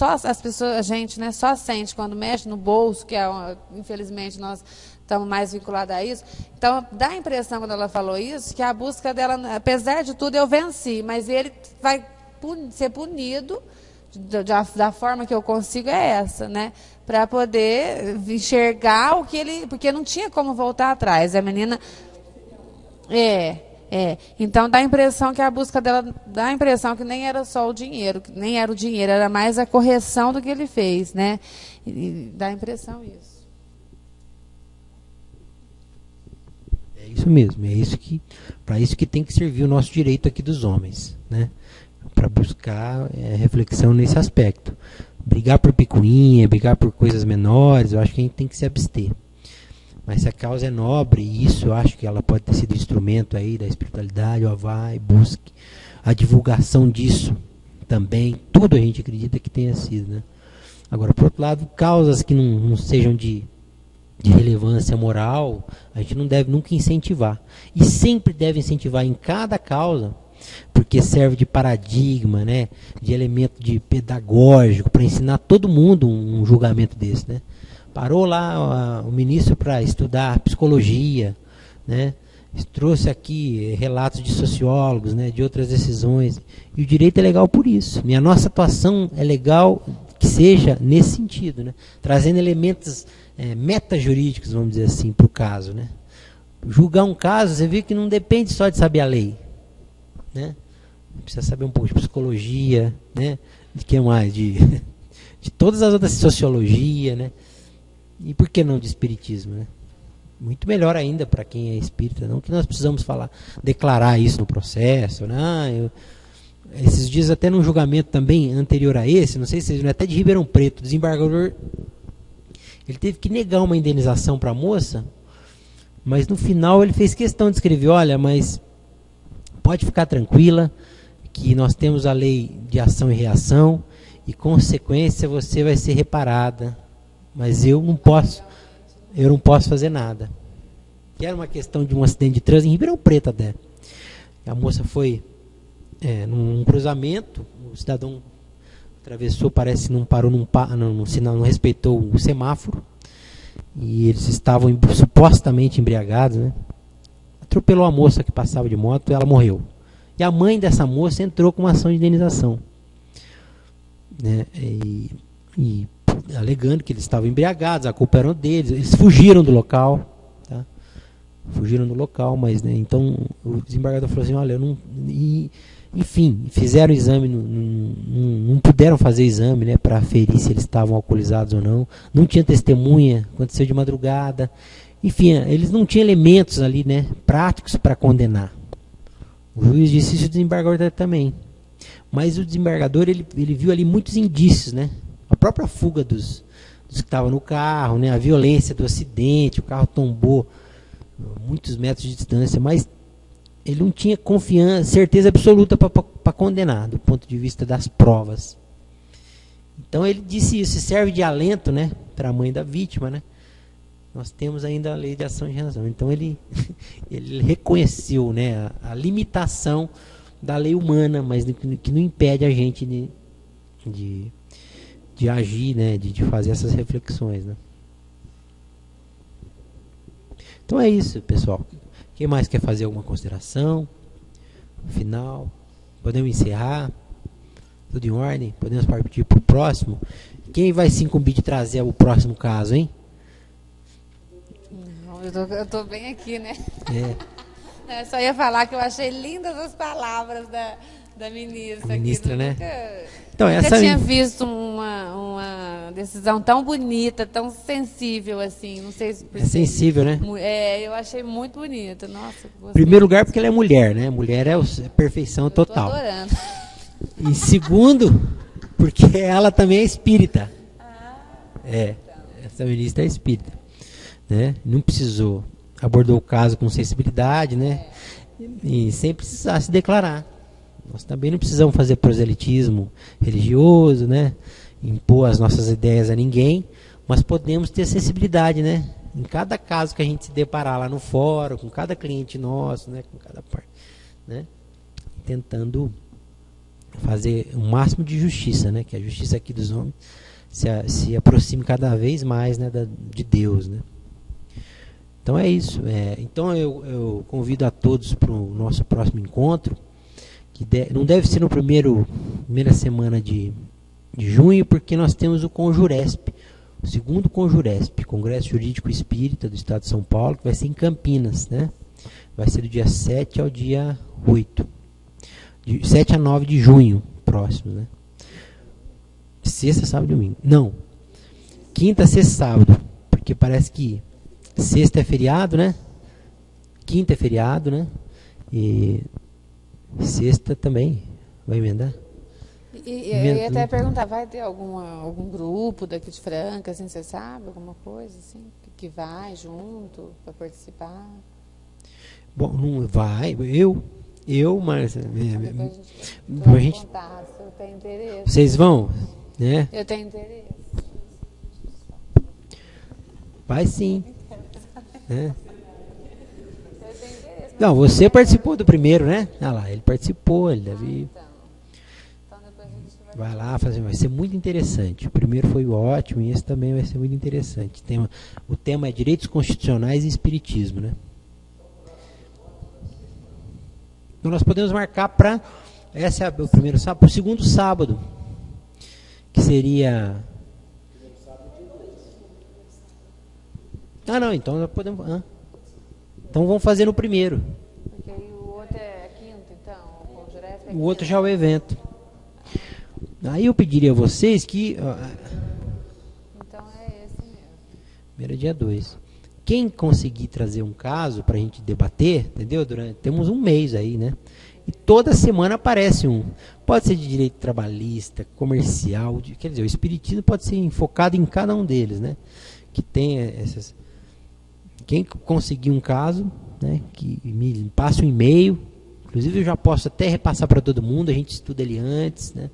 né, só sente quando mexe no bolso, que infelizmente nós estamos mais vinculados a isso. Então, dá a impressão, quando ela falou isso, que a busca dela, apesar de tudo, eu venci, mas ele vai ser punido da forma que eu consigo essa, né? Para poder enxergar o que ele... Porque não tinha como voltar atrás. A menina... Então dá a impressão que a busca dela... Dá a impressão que nem era só o dinheiro, que nem era o dinheiro, era mais a correção do que ele fez, né? E dá a impressão isso. É isso mesmo, para isso que tem que servir o nosso direito aqui dos homens, né? Para buscar reflexão nesse aspecto. Brigar por picuinha, brigar por coisas menores, eu acho que a gente tem que se abster. Mas se a causa é nobre, e isso eu acho que ela pode ter sido instrumento aí da espiritualidade, vai, busque a divulgação disso também, tudo a gente acredita que tenha sido, né? Agora, por outro lado, causas que não sejam de relevância moral, a gente não deve nunca incentivar. E sempre deve incentivar em cada causa porque serve de paradigma, né, de elemento de pedagógico para ensinar todo mundo um julgamento desse, né? Parou lá o ministro para estudar psicologia, né? Trouxe aqui relatos de sociólogos, né, de outras decisões. E o direito é legal por isso. E a nossa atuação é legal que seja nesse sentido, né? Trazendo elementos metajurídicos, vamos dizer assim, para o caso, né? Julgar um caso, você vê que não depende só de saber a lei, né? Precisa saber um pouco de psicologia, né? De que mais? De todas as outras, sociologia, né? E por que não de espiritismo, né? Muito melhor ainda para quem é espírita, não que nós precisamos falar, declarar isso no processo, né? Esses dias até num julgamento também anterior a esse, não sei se vocês viram, até de Ribeirão Preto, o desembargador, ele teve que negar uma indenização para a moça, mas no final ele fez questão de escrever, olha, mas pode ficar tranquila que nós temos a lei de ação e reação e consequência você vai ser reparada, mas eu não posso fazer nada. Que era uma questão de um acidente de trânsito em Ribeirão Preto até. A moça foi num cruzamento, o cidadão atravessou, parece que não parou num sinal, não respeitou o semáforo, e eles estavam supostamente embriagados, né? Atropelou a moça que passava de moto e ela morreu. E a mãe dessa moça entrou com uma ação de indenização, né? E alegando que eles estavam embriagados, a culpa era deles, eles fugiram do local, tá? Fugiram do local, mas, né, então o desembargador falou assim, olha, eu não... enfim, fizeram o exame, não puderam fazer exame, né, para aferir se eles estavam alcoolizados ou não tinha testemunha, aconteceu de madrugada, enfim, eles não tinham elementos ali, né, práticos para condenar. O juiz disse isso, o desembargador também, mas o desembargador ele viu ali muitos indícios, né, a própria fuga dos que estavam no carro, né, a violência do acidente, o carro tombou muitos metros de distância, mas ele não tinha confiança, certeza absoluta para condenar, do ponto de vista das provas. Então ele disse isso, serve de alento, né, para a mãe da vítima, né? Nós temos ainda a lei de ação e reação. Então ele reconheceu, né, a limitação da lei humana, mas que não impede a gente de agir, né, de fazer essas reflexões, né? Então é isso, pessoal. Quem mais quer fazer alguma consideração final? Podemos encerrar? Tudo em ordem? Podemos partir para o próximo? Quem vai se incumbir de trazer o próximo caso, hein? Não, eu tô bem aqui, né? É. Eu só ia falar que eu achei lindas as palavras da ministra. A ministra, aqui, né? Então, nunca tinha visto uma decisão tão bonita, tão sensível assim. Não sei se é sensível, né? Eu achei muito bonita. Nossa, em primeiro lugar, porque ela é mulher, né? Mulher é perfeição total. Tô adorando. E segundo, porque ela também é espírita. Essa ministra é espírita, né? Não precisou, abordou o caso com sensibilidade, né? E sem precisar se declarar. Nós também não precisamos fazer proselitismo religioso, né? Impor as nossas ideias a ninguém, mas podemos ter sensibilidade, né? Em cada caso que a gente se deparar lá no fórum, com cada cliente nosso, né? Com cada parte, né? Tentando fazer o máximo de justiça, né? Que a justiça aqui dos homens se aproxime cada vez mais, né? De Deus, né? Então é isso. Então eu convido a todos para o nosso próximo encontro, que não deve ser no primeira semana de junho, porque nós temos o Conjuresp, o segundo Conjuresp, Congresso Jurídico Espírita do Estado de São Paulo, que vai ser em Campinas, né? Vai ser do dia 7 ao dia 8. De 7 a 9 de junho, próximo, né? Sexta, sábado e domingo. Não. Quinta, sexta, sábado. Porque parece que sexta é feriado, né? Quinta é feriado, né? E sexta também vai emendar. E eu ia até perguntar, vai ter algum grupo daqui de Franca, assim, você sabe? Alguma coisa assim, que vai junto para participar? Bom, não vai, mas A gente contar, se eu tenho interesse. Vocês vão, né? Eu tenho interesse. Vai sim, né? Eu tenho interesse, Não, você participou do primeiro, né? Ah lá, ele participou, ele deve... Então depois a gente Vai lá fazer, vai ser muito interessante. O primeiro foi ótimo e esse também vai ser muito interessante. O tema é direitos constitucionais e espiritismo, né? Então nós podemos marcar para o primeiro sábado, para o segundo sábado, que seria... Ah, não, então nós podemos... Então vamos fazer no primeiro. Porque aí o outro é quinto, então, com o Juresp é O outro quinto. já é o evento. Aí eu pediria a vocês que... Então é esse mesmo. Primeiro é dia 2. Quem conseguir trazer um caso para a gente debater, entendeu? Temos um mês aí, né? E toda semana aparece um. Pode ser de direito trabalhista, comercial, quer dizer, o espiritismo pode ser enfocado em cada um deles, né? Que tem essas... Quem conseguir um caso, né, que me passe um e-mail, inclusive eu já posso até repassar para todo mundo, a gente estuda ele antes, né?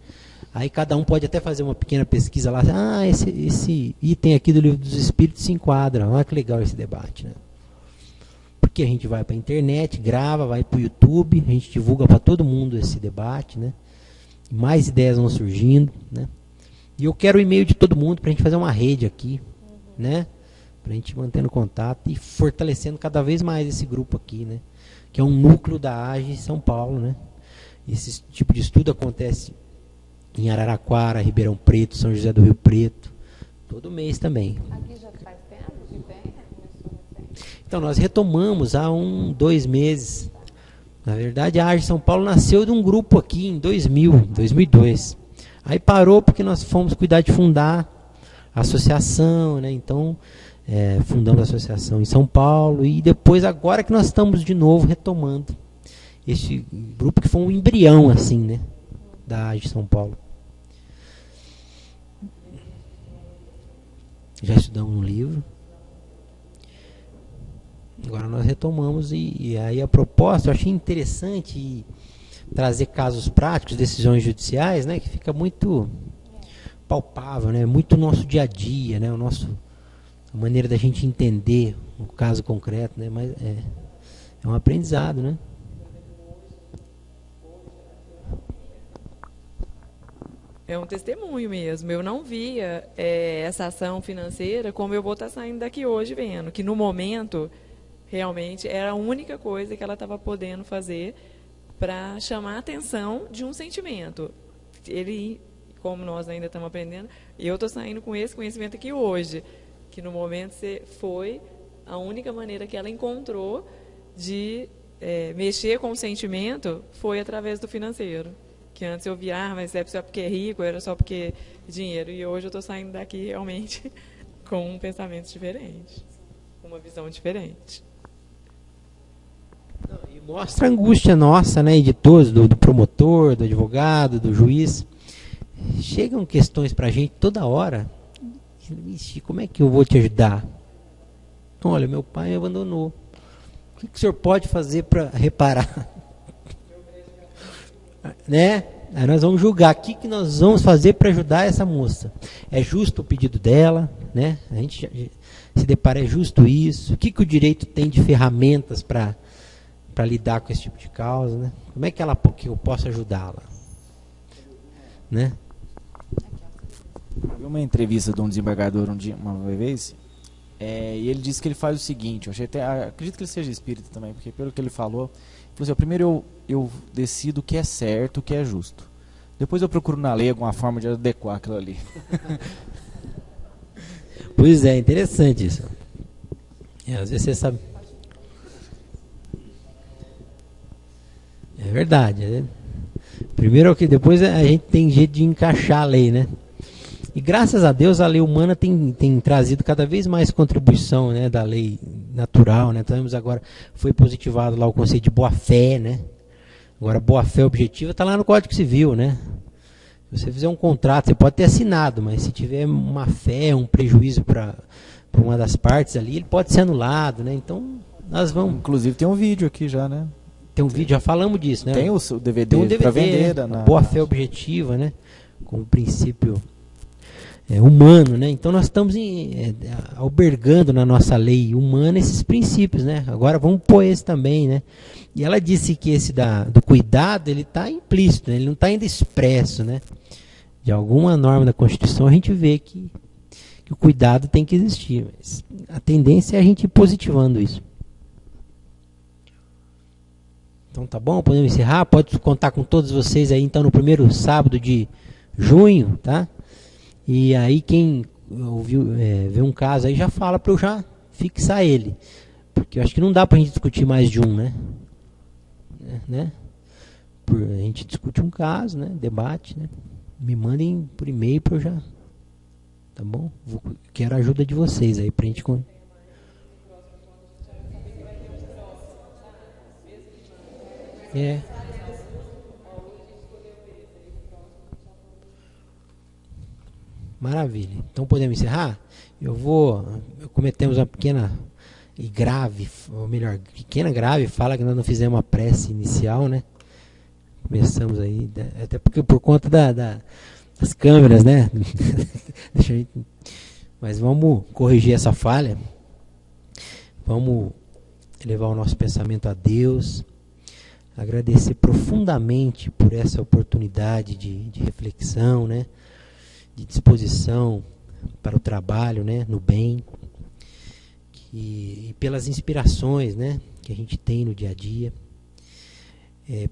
Aí cada um pode até fazer uma pequena pesquisa lá, esse item aqui do Livro dos Espíritos se enquadra, olha que legal esse debate, né? Porque a gente vai para a internet, grava, vai para o YouTube, a gente divulga para todo mundo esse debate, né? Mais ideias vão surgindo, né? E eu quero o e-mail de todo mundo para a gente fazer uma rede aqui, né? Para a gente mantendo contato e fortalecendo cada vez mais esse grupo aqui, né? Que é um núcleo da AGE São Paulo, né? Esse tipo de estudo acontece em Araraquara, Ribeirão Preto, São José do Rio Preto, todo mês também. Aqui já faz tempo que tem? Começou recente. Então nós retomamos há 2 meses. Na verdade a AGE São Paulo nasceu de um grupo aqui em 2002. Aí parou porque nós fomos cuidar de fundar a associação, né? Então... fundamos a associação em São Paulo e depois agora que nós estamos de novo retomando esse grupo que foi um embrião assim, né, da AGE São Paulo. Já estudamos um livro, agora nós retomamos e aí a proposta eu achei interessante trazer casos práticos, decisões judiciais, né, que fica muito palpável, né, muito nosso dia a dia, né, a maneira da gente entender o caso concreto, né? Mas é um aprendizado, né? É um testemunho mesmo. Eu não via essa ação financeira como eu vou estar saindo daqui hoje vendo, que no momento realmente era a única coisa que ela estava podendo fazer para chamar a atenção de um sentimento. Ele, como nós ainda estamos aprendendo, eu estou saindo com esse conhecimento aqui hoje, que no momento foi a única maneira que ela encontrou de mexer com o sentimento foi através do financeiro. Que antes eu via, mas é só porque é rico, era só porque é dinheiro. E hoje eu estou saindo daqui realmente com um pensamento diferente, com uma visão diferente. E mostra a angústia nossa, né, de todos, do promotor, do advogado, do juiz. Chegam questões para a gente toda hora. Ixi, como é que eu vou te ajudar? Olha, meu pai me abandonou. O que o senhor pode fazer para reparar? Né? Aí nós vamos julgar o que nós vamos fazer para ajudar essa moça. É justo o pedido dela, né? A gente se depara, é justo isso? O que o direito tem de ferramentas para lidar com esse tipo de causa, né? Como é que eu posso ajudá-la? Né? Eu vi uma entrevista de um desembargador uma vez, e ele disse que ele faz o seguinte, acredito que ele seja espírita também, porque pelo que ele falou assim, primeiro eu decido o que é certo, o que é justo. Depois eu procuro na lei alguma forma de adequar aquilo ali. Pois é, interessante isso. Às vezes você sabe... É verdade, né? Primeiro que depois a gente tem jeito de encaixar a lei, né? E graças a Deus a lei humana tem trazido cada vez mais contribuição, né, da lei natural, né? Temos agora, foi positivado lá o conceito de boa-fé, né? Agora boa-fé objetiva está lá no Código Civil, né? Se você fizer um contrato, você pode ter assinado, mas se tiver uma fé, um prejuízo para uma das partes ali, ele pode ser anulado, né? Então, nós vamos... Inclusive tem um vídeo aqui já, né? Tem um vídeo, já falamos disso, né? Tem o DVD, tem um DVD para vender. boa-fé objetiva, né? Com o princípio... humano, né? Então nós estamos albergando na nossa lei humana esses princípios, né? Agora vamos pôr esse também, né? E ela disse que esse do cuidado, ele está implícito, né? Ele não está ainda expresso, né? De alguma norma da Constituição a gente vê que o cuidado tem que existir, mas a tendência é a gente ir positivando isso. Então tá bom, podemos encerrar, pode contar com todos vocês aí então no primeiro sábado de junho, tá? E aí quem ouviu, vê um caso aí já fala para eu já fixar ele, porque eu acho que não dá pra gente discutir mais de um, né? A gente discute um caso, né? Debate, né? Me mandem por e-mail para eu já, tá bom? Quero a ajuda de vocês aí pra gente. Maravilha. Então podemos encerrar? Cometemos uma pequena e grave, ou melhor, pequena grave fala que nós não fizemos uma prece inicial, né? Começamos aí, até porque por conta das câmeras, né? Mas vamos corrigir essa falha. Vamos elevar o nosso pensamento a Deus. Agradecer profundamente por essa oportunidade de reflexão, né? De disposição para o trabalho, né? No bem. E pelas inspirações, né? Que a gente tem no dia a dia.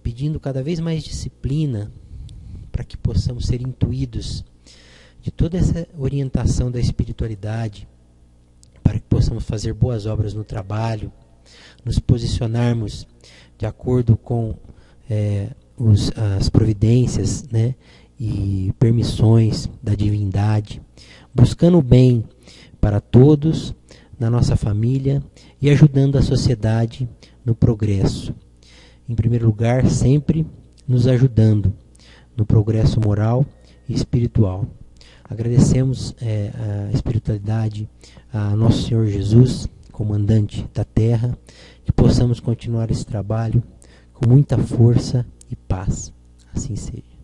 Pedindo cada vez mais disciplina para que possamos ser intuídos de toda essa orientação da espiritualidade, para que possamos fazer boas obras no trabalho, nos posicionarmos de acordo com as providências, né, e permissões da divindade, buscando o bem para todos, na nossa família e ajudando a sociedade no progresso. Em primeiro lugar, sempre nos ajudando no progresso moral e espiritual. Agradecemos a espiritualidade, a Nosso Senhor Jesus, comandante da terra, que possamos continuar esse trabalho com muita força e paz. Assim seja.